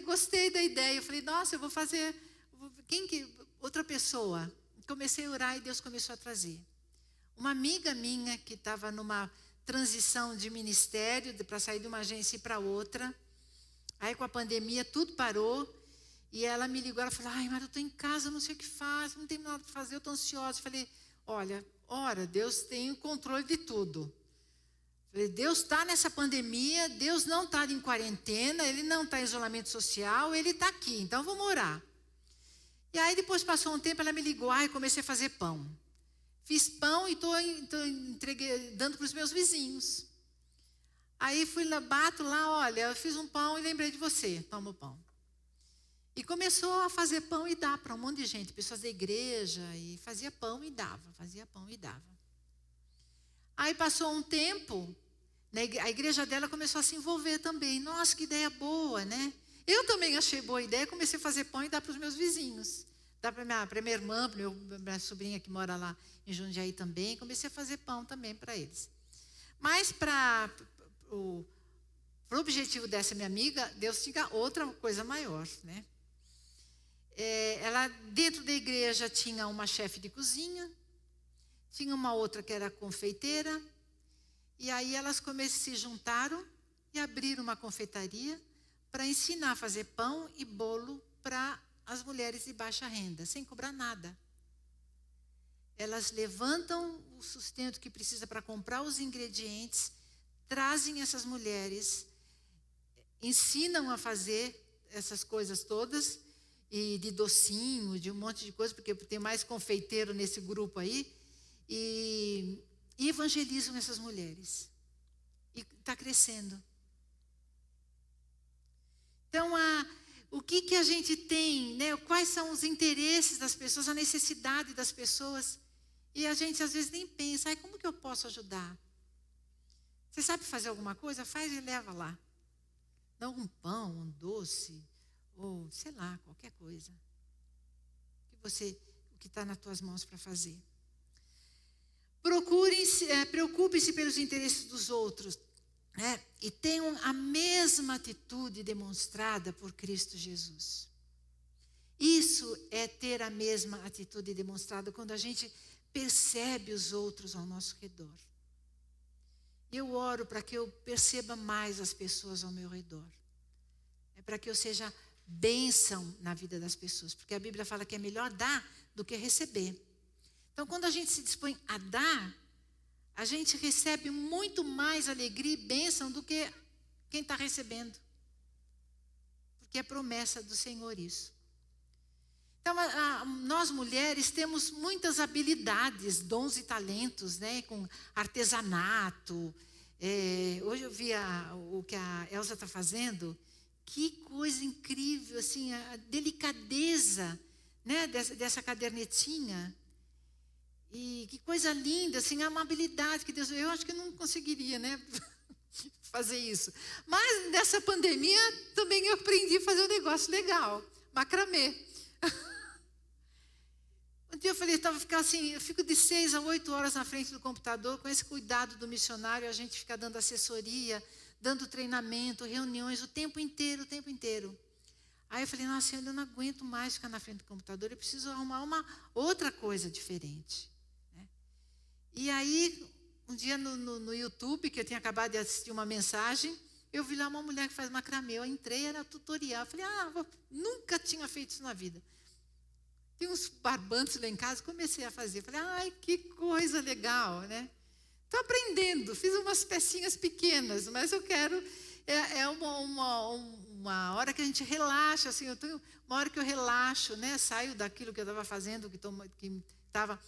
gostei da ideia. Eu falei, nossa, eu vou fazer... outra pessoa. Comecei a orar e Deus começou a trazer. Uma amiga minha que estava numa transição de ministério, para sair de uma agência e para outra. Aí com a pandemia tudo parou. E ela me ligou, ela falou, mas eu estou em casa, não sei o que faço, não tenho nada para fazer, eu estou ansiosa. Eu falei, olha, Deus tem o controle de tudo. Deus está nessa pandemia, Deus não está em quarentena, Ele não está em isolamento social, Ele está aqui, então vamos orar. E aí depois passou um tempo, ela me ligou, e comecei a fazer pão. Fiz pão e estou dando para os meus vizinhos. Aí fui lá, bato lá, olha, eu fiz um pão e lembrei de você, toma o pão. E começou a fazer pão e dar para um monte de gente, pessoas da igreja, e fazia pão e dava, fazia pão e dava. Aí passou um tempo, A igreja dela começou a se envolver também. Nossa, que ideia boa, né? Eu também achei boa ideia, comecei a fazer pão e dar para os meus vizinhos. Dar para minha irmã, para minha sobrinha que mora lá em Jundiaí também. Comecei a fazer pão também para eles. Mas para o objetivo dessa minha amiga, Deus tinha outra coisa maior, né? Ela, dentro da igreja, tinha uma chefe de cozinha, tinha uma outra que era confeiteira, e aí elas se juntaram e abriram uma confeitaria para ensinar a fazer pão e bolo para as mulheres de baixa renda, sem cobrar nada. Elas levantam o sustento que precisa para comprar os ingredientes, trazem essas mulheres, ensinam a fazer essas coisas todas, e de docinho, de um monte de coisa, porque tem mais confeiteiro nesse grupo aí, e evangelizam essas mulheres. E está crescendo. Então, o que a gente tem, né? Quais são os interesses das pessoas, a necessidade das pessoas, e a gente às vezes nem pensa, como que eu posso ajudar? Você sabe fazer alguma coisa? Faz e leva lá. Não um pão, um doce, ou sei lá, qualquer coisa. O que está nas tuas mãos para fazer. Preocupe-se pelos interesses dos outros, né? E tenham a mesma atitude demonstrada por Cristo Jesus. Isso é ter a mesma atitude demonstrada quando a gente percebe os outros ao nosso redor. Eu oro para que eu perceba mais as pessoas ao meu redor. É para que eu seja bênção na vida das pessoas, porque a Bíblia fala que é melhor dar do que receber. Então, quando a gente se dispõe a dar, a gente recebe muito mais alegria e bênção do que quem está recebendo. Porque é promessa do Senhor isso. Então, nós mulheres temos muitas habilidades, dons e talentos, né, com artesanato. Hoje eu vi o que a Elza está fazendo. Que coisa incrível, assim, a delicadeza, né, dessa cadernetinha. E que coisa linda, assim, a amabilidade que Deus... Eu acho que eu não conseguiria, né, fazer isso. Mas nessa pandemia também eu aprendi a fazer um negócio legal, macramê. Um dia eu falei, eu fico de 6 a 8 horas na frente do computador, com esse cuidado do missionário, a gente fica dando assessoria, dando treinamento, reuniões, o tempo inteiro. Aí eu falei, nossa, eu não aguento mais ficar na frente do computador, eu preciso arrumar uma outra coisa diferente. Né? E aí, um dia no YouTube, que eu tinha acabado de assistir uma mensagem, eu vi lá uma mulher que faz macramê, eu entrei, era tutorial, eu falei, nunca tinha feito isso na vida. Tem uns barbantes lá em casa, comecei a fazer, falei, que coisa legal, né? Estou aprendendo, fiz umas pecinhas pequenas, mas eu quero, uma hora que a gente relaxa, assim, uma hora que eu relaxo, né, saio daquilo que eu estava fazendo, que estava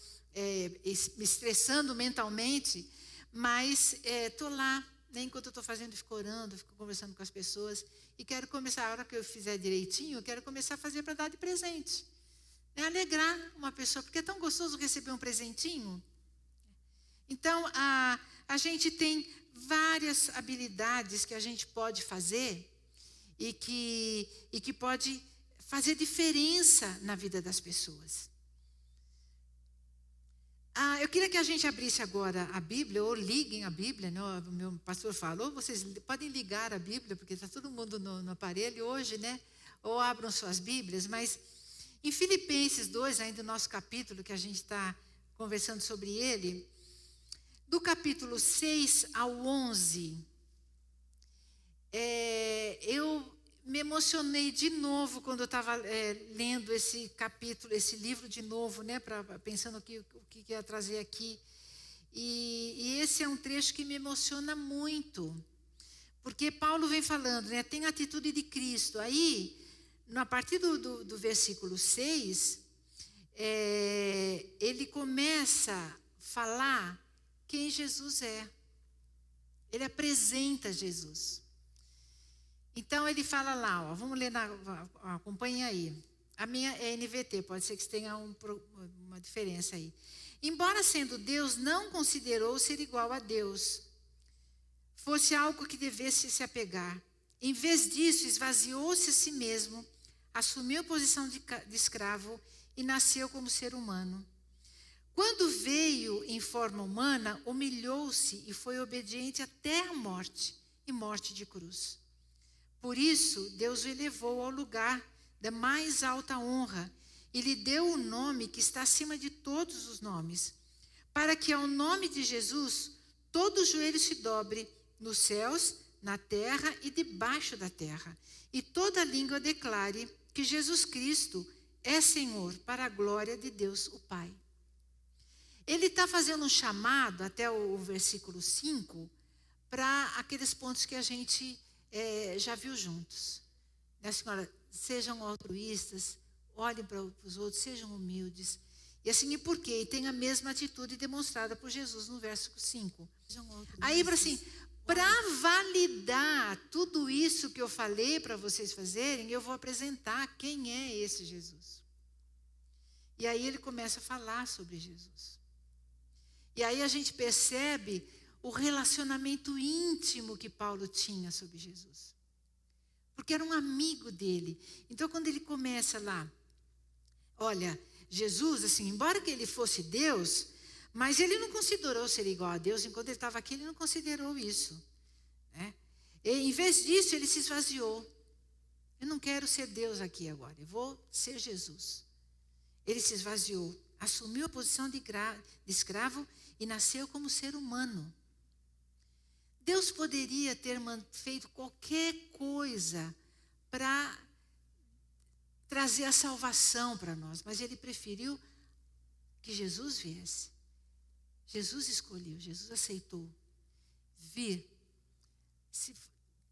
me estressando mentalmente, mas estou lá, né, enquanto eu estou fazendo, fico orando, fico conversando com as pessoas, e quero começar, a hora que eu fizer direitinho, eu quero começar a fazer para dar de presente. Alegrar uma pessoa, porque é tão gostoso receber um presentinho. Então, a gente tem várias habilidades que a gente pode fazer e que pode fazer diferença na vida das pessoas. Eu queria que a gente abrisse agora a Bíblia, ou liguem a Bíblia, né? O meu pastor falou, vocês podem ligar a Bíblia, porque está todo mundo no aparelho hoje, né? Ou abram suas Bíblias, mas em Filipenses 2, ainda no nosso capítulo, que a gente está conversando sobre ele, do capítulo 6 ao 11, eu me emocionei de novo quando eu estava lendo esse capítulo, esse livro de novo, né, pensando o que ia trazer aqui. E esse é um trecho que me emociona muito, porque Paulo vem falando, né, tem a atitude de Cristo. Aí, a partir do versículo 6, ele começa a falar quem Jesus é. Ele apresenta Jesus. Então, ele fala lá, vamos ler, acompanhe aí. A minha é NVT, pode ser que tenha uma diferença aí. Embora sendo Deus, não considerou ser igual a Deus, fosse algo que devesse se apegar. Em vez disso, esvaziou-se a si mesmo, assumiu a posição de escravo e nasceu como ser humano. Quando veio em forma humana, humilhou-se e foi obediente até a morte, e morte de cruz. Por isso, Deus o elevou ao lugar da mais alta honra e lhe deu o nome que está acima de todos os nomes, para que ao nome de Jesus todo joelho se dobre nos céus, na terra e debaixo da terra, e toda língua declare que Jesus Cristo é Senhor, para a glória de Deus o Pai. Ele está fazendo um chamado, até o versículo 5, para aqueles pontos que a gente já viu juntos. Né, senhora? Sejam altruístas, olhem para os outros, sejam humildes. E assim, e por quê? E tem a mesma atitude demonstrada por Jesus no verso 5. Aí, para validar tudo isso que eu falei para vocês fazerem, eu vou apresentar quem é esse Jesus. E aí ele começa a falar sobre Jesus. E aí a gente percebe o relacionamento íntimo que Paulo tinha sobre Jesus. Porque era um amigo dele. Então, quando ele começa lá, olha, Jesus, assim, embora que ele fosse Deus, mas ele não considerou ser igual a Deus. Enquanto ele estava aqui, ele não considerou isso. Né? E, em vez disso, ele se esvaziou. Eu não quero ser Deus aqui agora, eu vou ser Jesus. Ele se esvaziou, assumiu a posição de escravo e nasceu como ser humano. Deus poderia ter feito qualquer coisa para trazer a salvação para nós, mas ele preferiu que Jesus viesse. Jesus escolheu, Jesus aceitou vir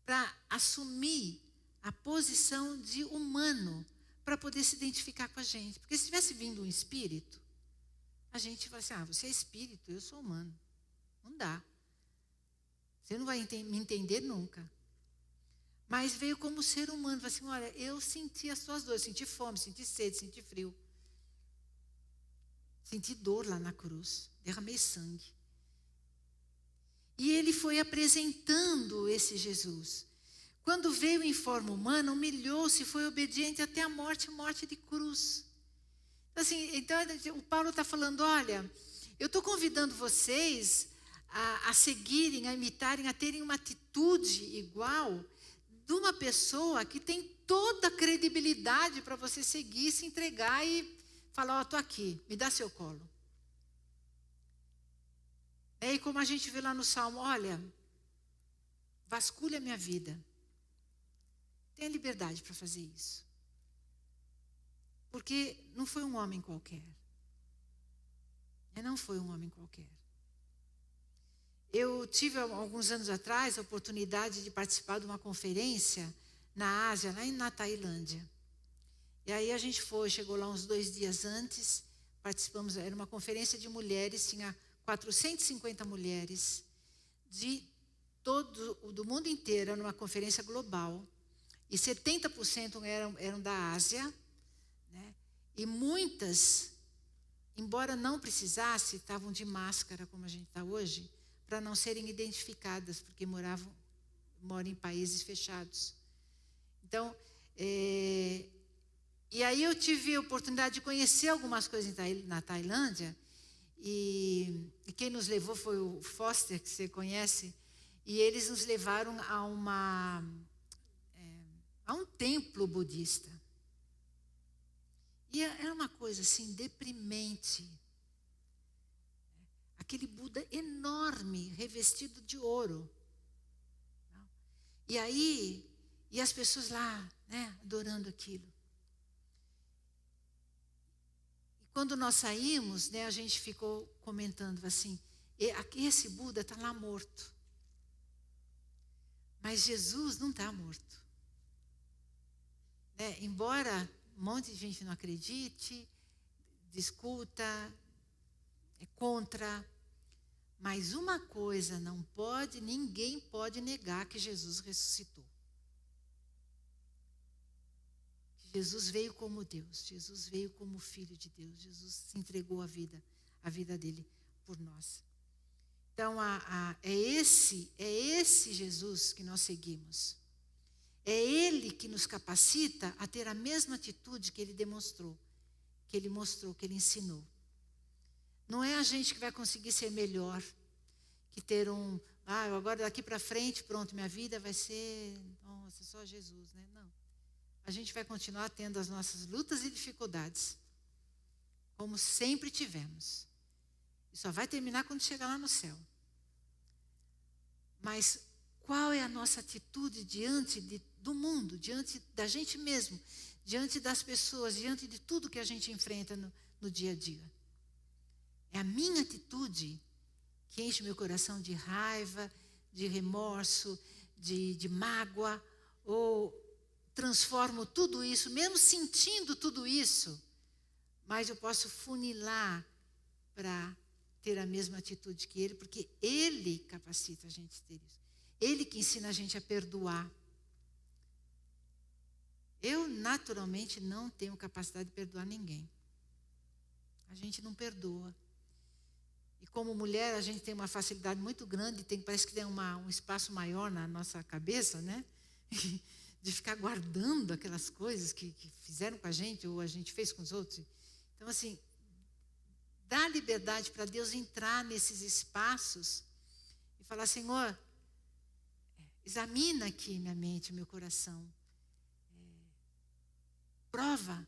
para assumir a posição de humano, para poder se identificar com a gente. Porque se tivesse vindo um espírito, a gente fala assim, você é espírito, eu sou humano. Não dá. Você não vai me entender nunca. Mas veio como ser humano. Falei assim, olha, eu senti as suas dores. Senti fome, senti sede, senti frio. Senti dor lá na cruz. Derramei sangue. E ele foi apresentando esse Jesus. Quando veio em forma humana, humilhou-se, foi obediente até a morte de cruz. Então o Paulo está falando, olha, eu estou convidando vocês a seguirem, a imitarem, a terem uma atitude igual de uma pessoa que tem toda a credibilidade para você seguir, se entregar e falar, estou aqui, me dá seu colo. E como a gente vê lá no Salmo, olha, vasculha a minha vida. Tenha liberdade para fazer isso. Porque não foi um homem qualquer. Não foi um homem qualquer. Eu tive, alguns anos atrás, a oportunidade de participar de uma conferência na Ásia, lá na Tailândia. E aí a gente chegou lá uns 2 dias antes, participamos, era uma conferência de mulheres, tinha 450 mulheres do mundo inteiro, era uma conferência global. E 70% eram da Ásia, né? E muitas, embora não precisasse, estavam de máscara, como a gente está hoje, para não serem identificadas, porque moram em países fechados. Então, e aí eu tive a oportunidade de conhecer algumas coisas na Tailândia, e quem nos levou foi o Foster, que você conhece, e eles nos levaram a um templo budista. E era uma coisa assim, deprimente. Aquele Buda enorme, revestido de ouro. E aí, as pessoas lá, né, adorando aquilo. E quando nós saímos, né, a gente ficou comentando assim, esse Buda está lá morto. Mas Jesus não está morto. Embora um monte de gente não acredite, discuta, é contra, mas uma coisa ninguém pode negar, que Jesus ressuscitou. Que Jesus veio como Deus, Jesus veio como Filho de Deus, Jesus se entregou a vida dele por nós. Então, é esse Jesus que nós seguimos. É Ele que nos capacita a ter a mesma atitude que Ele demonstrou, que Ele mostrou, que Ele ensinou. Não é a gente que vai conseguir ser melhor, que ter agora daqui para frente, pronto, minha vida vai ser, nossa, só Jesus, né? Não. A gente vai continuar tendo as nossas lutas e dificuldades, como sempre tivemos. E só vai terminar quando chegar lá no céu. Mas qual é a nossa atitude diante do mundo, diante da gente mesmo, diante das pessoas, diante de tudo que a gente enfrenta no dia a dia? É a minha atitude que enche meu coração de raiva, de remorso, de mágoa, ou transformo tudo isso, mesmo sentindo tudo isso, mas eu posso funilar para ter a mesma atitude que Ele, porque Ele capacita a gente a ter isso. Ele que ensina a gente a perdoar. Eu, naturalmente, não tenho capacidade de perdoar ninguém. A gente não perdoa. E como mulher, a gente tem uma facilidade muito grande, parece que tem um espaço maior na nossa cabeça, né? De ficar guardando aquelas coisas que fizeram com a gente, ou a gente fez com os outros. Então, assim, dá liberdade para Deus entrar nesses espaços e falar: Senhor, examina aqui minha mente, meu coração. Prova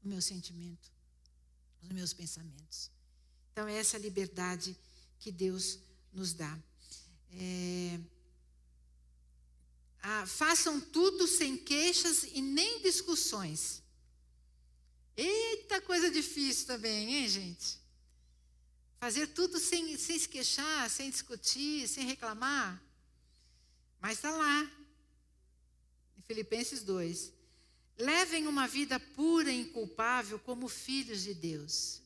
o meu sentimento, os meus pensamentos. Então, é essa liberdade que Deus nos dá. Façam tudo sem queixas e nem discussões. Eita, coisa difícil também, hein, gente? Fazer tudo sem se queixar, sem discutir, sem reclamar. Mas está lá, em Filipenses 2. Levem uma vida pura e inculpável como filhos de Deus.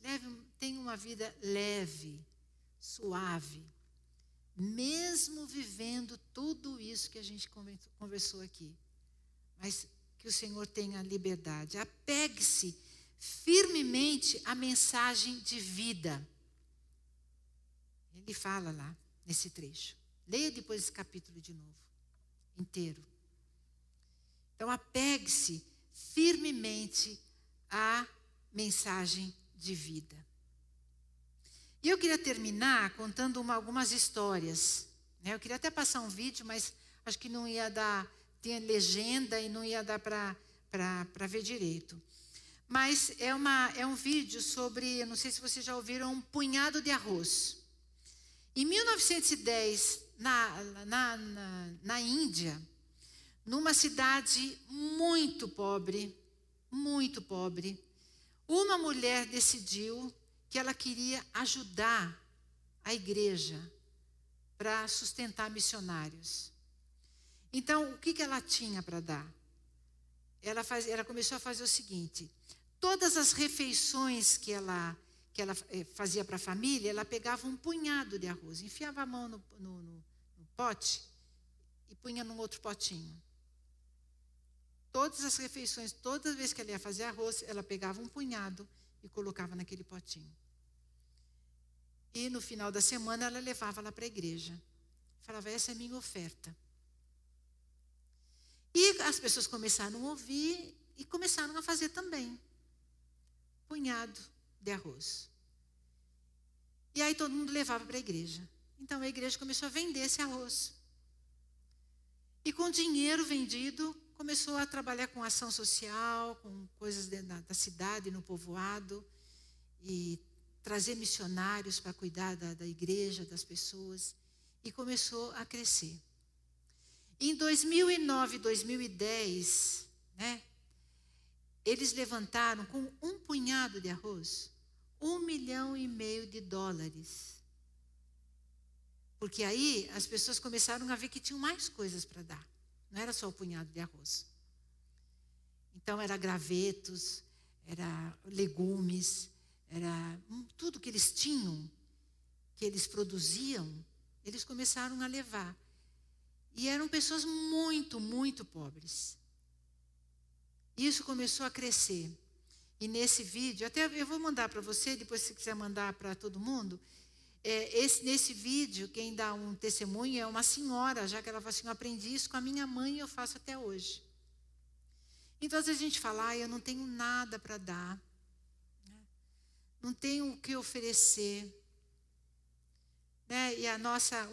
Tenham uma vida leve, suave, mesmo vivendo tudo isso que a gente conversou aqui. Mas que o Senhor tenha liberdade. Apegue-se firmemente à mensagem de vida. Ele fala lá, nesse trecho. Leia depois esse capítulo de novo, inteiro. Então, apegue-se firmemente à mensagem de vida. E eu queria terminar contando algumas histórias. Né? Eu queria até passar um vídeo, mas acho que não ia dar, tinha legenda e não ia dar para ver direito. Mas é um vídeo sobre, eu não sei se vocês já ouviram, um punhado de arroz. Em 1910, na Índia, numa cidade muito pobre, uma mulher decidiu que ela queria ajudar a igreja para sustentar missionários. Então, o que ela tinha para dar? Ela começou a fazer o seguinte: todas as refeições que ela fazia para a família, ela pegava um punhado de arroz, enfiava a mão no pote e punha num outro potinho. Todas as refeições, toda vez que ela ia fazer arroz, ela pegava um punhado e colocava naquele potinho. E no final da semana ela levava lá para a igreja. Falava: essa é a minha oferta. E as pessoas começaram a ouvir e começaram a fazer também. Punhado de arroz. E aí todo mundo levava para a igreja. Então a igreja começou a vender esse arroz. E com o dinheiro vendido, começou a trabalhar com ação social, com coisas da cidade, no povoado, e trazer missionários para cuidar da igreja, das pessoas, e começou a crescer. Em 2009, 2010, né, eles levantaram com um punhado de arroz, $1,5 milhão. Porque aí as pessoas começaram a ver que tinham mais coisas para dar. Não era só o punhado de arroz. Então, era gravetos, era legumes, era tudo que eles tinham, que eles produziam, eles começaram a levar. E eram pessoas muito, muito pobres. Isso começou a crescer. E nesse vídeo, até eu vou mandar para você, depois se quiser mandar para todo mundo, Nesse vídeo, quem dá um testemunho é uma senhora, já que ela fala assim, eu aprendi isso com a minha mãe e eu faço até hoje. Então, às vezes a gente fala, eu não tenho nada para dar, né? Não tenho o que oferecer. Né? E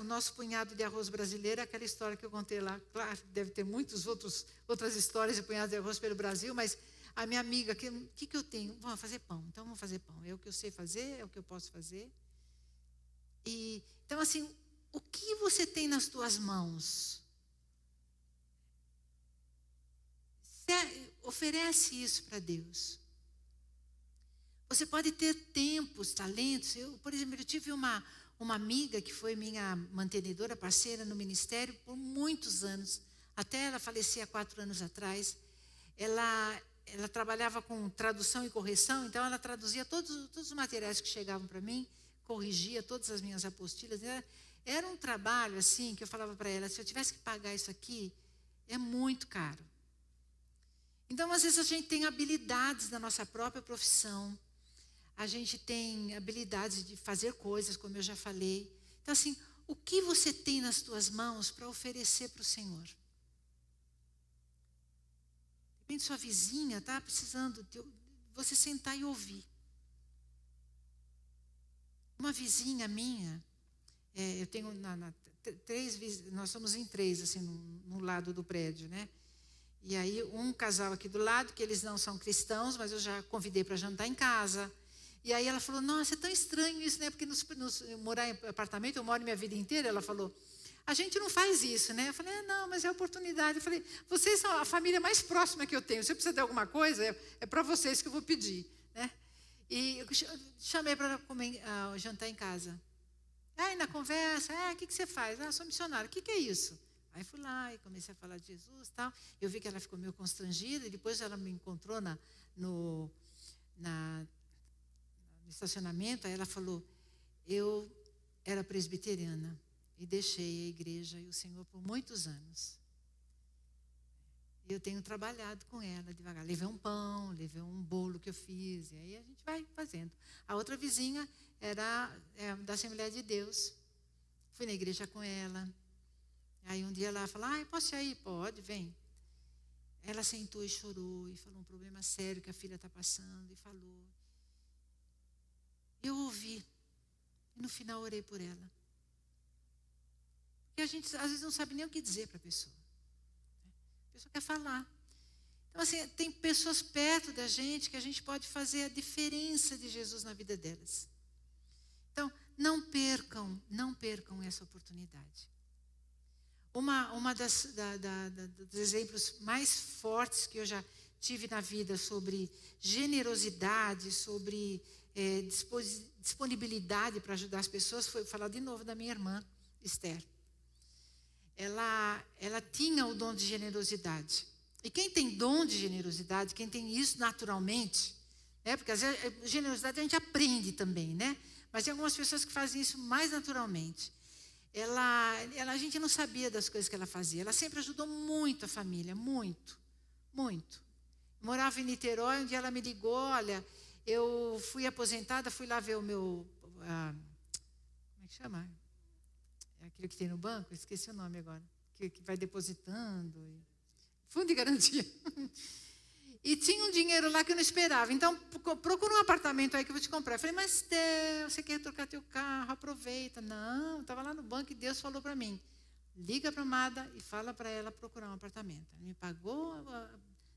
o nosso punhado de arroz brasileiro é aquela história que eu contei lá. Claro, deve ter outras histórias de punhado de arroz pelo Brasil, mas a minha amiga, o que eu tenho? Vamos fazer pão, então vamos fazer pão. É o que eu sei fazer, é o que eu posso fazer. Então, assim, o que você tem nas tuas mãos? Oferece isso para Deus. Você pode ter tempos, talentos. Por exemplo, eu tive uma amiga que foi minha mantenedora, parceira no ministério por muitos anos. Até ela falecer há 4 anos atrás. Ela trabalhava com tradução e correção, então ela traduzia todos os materiais que chegavam para mim, corrigia todas as minhas apostilas. Era um trabalho assim que eu falava para ela, se eu tivesse que pagar isso aqui, é muito caro. Então, às vezes a gente tem habilidades da nossa própria profissão, a gente tem habilidades de fazer coisas, como eu já falei. Então, assim, o que você tem nas tuas mãos para oferecer para o Senhor? De repente, sua vizinha está precisando de você sentar e ouvir. Uma vizinha minha, eu tenho nós somos em 3, assim, no lado do prédio, né? E aí, um casal aqui do lado, que eles não são cristãos, mas eu já convidei para jantar em casa. E aí ela falou, nossa, é tão estranho isso, né? Porque morar em apartamento, eu moro minha vida inteira. Ela falou, a gente não faz isso, né? Eu falei, não, mas é oportunidade. Eu falei, vocês são a família mais próxima que eu tenho. Se eu precisar de alguma coisa, é para vocês que eu vou pedir, né? E eu chamei para jantar em casa. Aí na conversa, o que você faz? Sou missionária. O que é isso? Aí fui lá e comecei a falar de Jesus e tal. Eu vi que ela ficou meio constrangida, e depois ela me encontrou no estacionamento. Aí ela falou, eu era presbiteriana e deixei a igreja e o Senhor por muitos anos. E eu tenho trabalhado com ela devagar. Levei um pão, levei um bolo que eu fiz, e aí a gente vai fazendo. A outra vizinha era da Assembleia de Deus. Fui na igreja com ela. Aí um dia ela falou, posso ir aí? Pode, vem. Ela sentou e chorou, e falou um problema sério que a filha está passando, e falou. Eu ouvi, e no final orei por ela. Porque a gente às vezes não sabe nem o que dizer para a pessoa. A pessoa quer falar. Então, assim, tem pessoas perto da gente que a gente pode fazer a diferença de Jesus na vida delas. Então, não percam essa oportunidade. Uma dos exemplos mais fortes que eu já tive na vida sobre generosidade, sobre disponibilidade para ajudar as pessoas, foi falar de novo da minha irmã, Esther. Ela tinha o dom de generosidade. E quem tem dom de generosidade, quem tem isso naturalmente, né? Porque às vezes generosidade a gente aprende também, né? Mas tem algumas pessoas que fazem isso mais naturalmente. A gente não sabia das coisas que ela fazia. Ela sempre ajudou muito a família, muito, muito. Morava em Niterói, um dia ela me ligou, olha, eu fui aposentada, fui lá ver o meu, como é que chama? É aquilo que tem no banco, esqueci o nome agora, que vai depositando. Fundo de garantia. E tinha um dinheiro lá que eu não esperava. Então, procura um apartamento aí que eu vou te comprar. Eu falei, mas Theo, você quer trocar teu carro? Aproveita. Não, estava lá no banco e Deus falou para mim, liga para a Amada e fala para ela procurar um apartamento. Ela me pagou,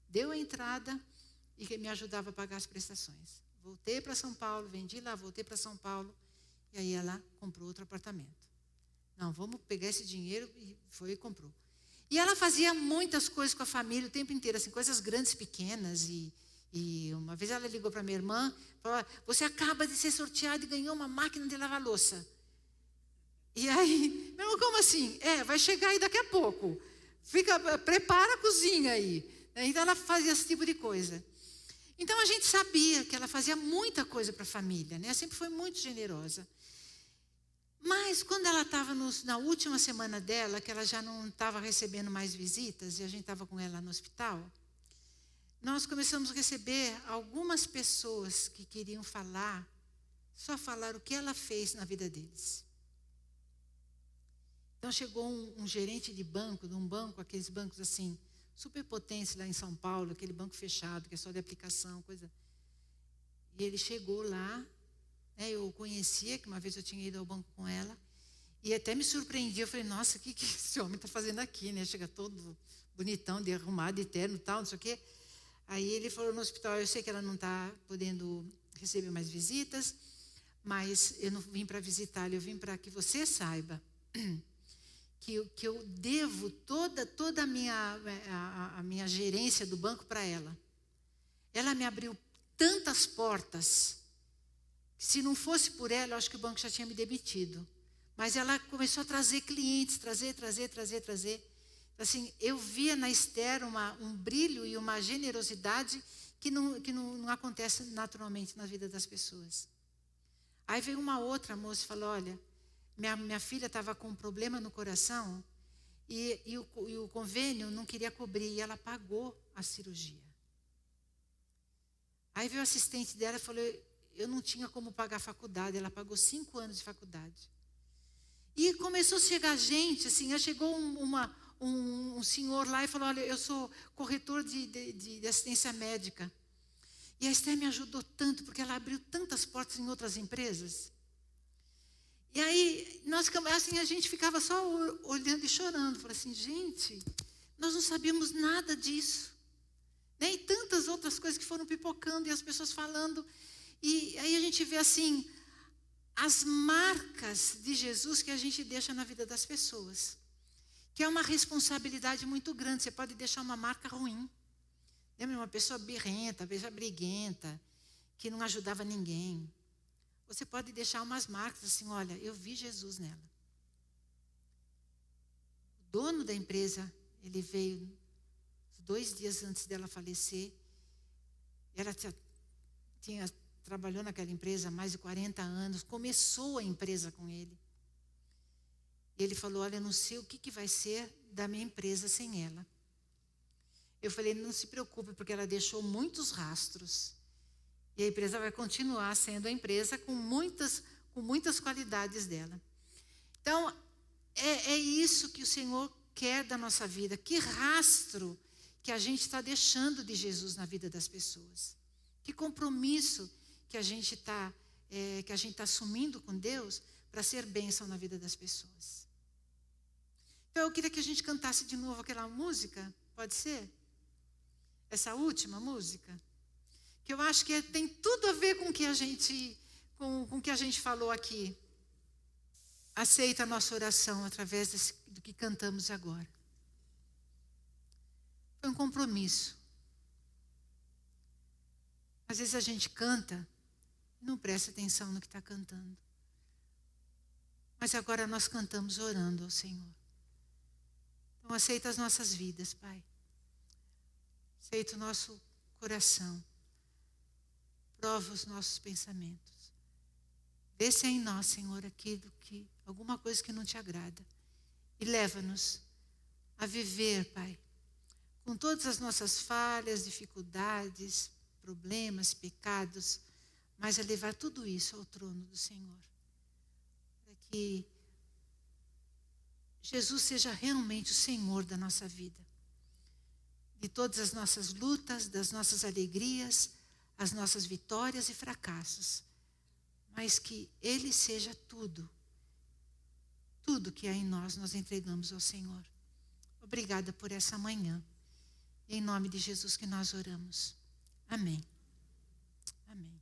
deu a entrada e me ajudava a pagar as prestações. Voltei para São Paulo, vendi lá, voltei para São Paulo. E aí ela comprou outro apartamento. Não, vamos pegar esse dinheiro, e foi e comprou. E ela fazia muitas coisas com a família o tempo inteiro, assim, coisas grandes, pequenas. E uma vez ela ligou para minha irmã, falou, você acaba de ser sorteada e ganhou uma máquina de lavar louça. E aí, meu irmão, como assim? Vai chegar aí daqui a pouco. Prepara a cozinha aí. Então ela fazia esse tipo de coisa. Então a gente sabia que ela fazia muita coisa para a família, né? Ela sempre foi muito generosa. Mas quando ela estava na última semana dela, que ela já não estava recebendo mais visitas, e a gente estava com ela no hospital, nós começamos a receber algumas pessoas que queriam falar só falar o que ela fez na vida deles. Então chegou um gerente de banco, aqueles bancos assim, super potentes lá em São Paulo, aquele banco fechado, que é só de aplicação, coisa. E ele chegou lá, né, eu o conhecia, que uma vez eu tinha ido ao banco com ela, e até me surpreendi, eu falei, nossa, o que esse homem está fazendo aqui, né? Chega todo bonitão, de arrumado, de terno e tal, não sei o quê. Aí ele falou no hospital, eu sei que ela não está podendo receber mais visitas, mas eu não vim para visitá-la, eu vim para que você saiba que eu devo toda a minha gerência do banco para ela. Ela me abriu tantas portas, que se não fosse por ela, eu acho que o banco já tinha me demitido. Mas ela começou a trazer clientes, trazer. Assim, eu via na Esther um brilho e uma generosidade que não acontece naturalmente na vida das pessoas. Aí veio uma outra moça e falou, olha, minha filha estava com um problema no coração e o convênio não queria cobrir, e ela pagou a cirurgia. Aí veio o assistente dela e falou, eu não tinha como pagar a faculdade, ela pagou 5 anos de faculdade. E começou a chegar gente, assim, chegou um senhor lá e falou, olha, eu sou corretor de assistência médica. E a Esther me ajudou tanto, porque ela abriu tantas portas em outras empresas. E aí, assim, a gente ficava só olhando e chorando. Falei assim, gente, nós não sabíamos nada disso. Né? E tantas outras coisas que foram pipocando e as pessoas falando. E aí a gente vê assim, as marcas de Jesus que a gente deixa na vida das pessoas. Que é uma responsabilidade muito grande. Você pode deixar uma marca ruim. Lembra uma pessoa birrenta, briguenta, que não ajudava ninguém. Você pode deixar umas marcas assim, olha, eu vi Jesus nela. O dono da empresa, ele veio 2 dias antes dela falecer. Ela trabalhou naquela empresa há mais de 40 anos, começou a empresa com ele. E ele falou, olha, eu não sei o que vai ser da minha empresa sem ela. Eu falei, não se preocupe, porque ela deixou muitos rastros. E a empresa vai continuar sendo a empresa com muitas qualidades dela. Então, é isso que o Senhor quer da nossa vida. Que rastro que a gente está deixando de Jesus na vida das pessoas. Que compromisso que a gente está assumindo com Deus para ser bênção na vida das pessoas. Então, eu queria que a gente cantasse de novo aquela música, pode ser? Essa última música, que eu acho que tem tudo a ver com o que a gente falou aqui. Aceita a nossa oração através do que cantamos agora. Foi um compromisso. Às vezes a gente canta e não presta atenção no que está cantando. Mas agora nós cantamos orando ao Senhor. Então aceita as nossas vidas, Pai. Aceita o nosso coração. Prova os nossos pensamentos. Vê se é em nós, Senhor, alguma coisa que não te agrada. E leva-nos a viver, Pai, com todas as nossas falhas, dificuldades, problemas, pecados, mas a levar tudo isso ao trono do Senhor. Para que Jesus seja realmente o Senhor da nossa vida. De todas as nossas lutas, das nossas alegrias, as nossas vitórias e fracassos. Mas que Ele seja tudo. Tudo que há em nós entregamos ao Senhor. Obrigada por essa manhã. Em nome de Jesus que nós oramos. Amém. Amém.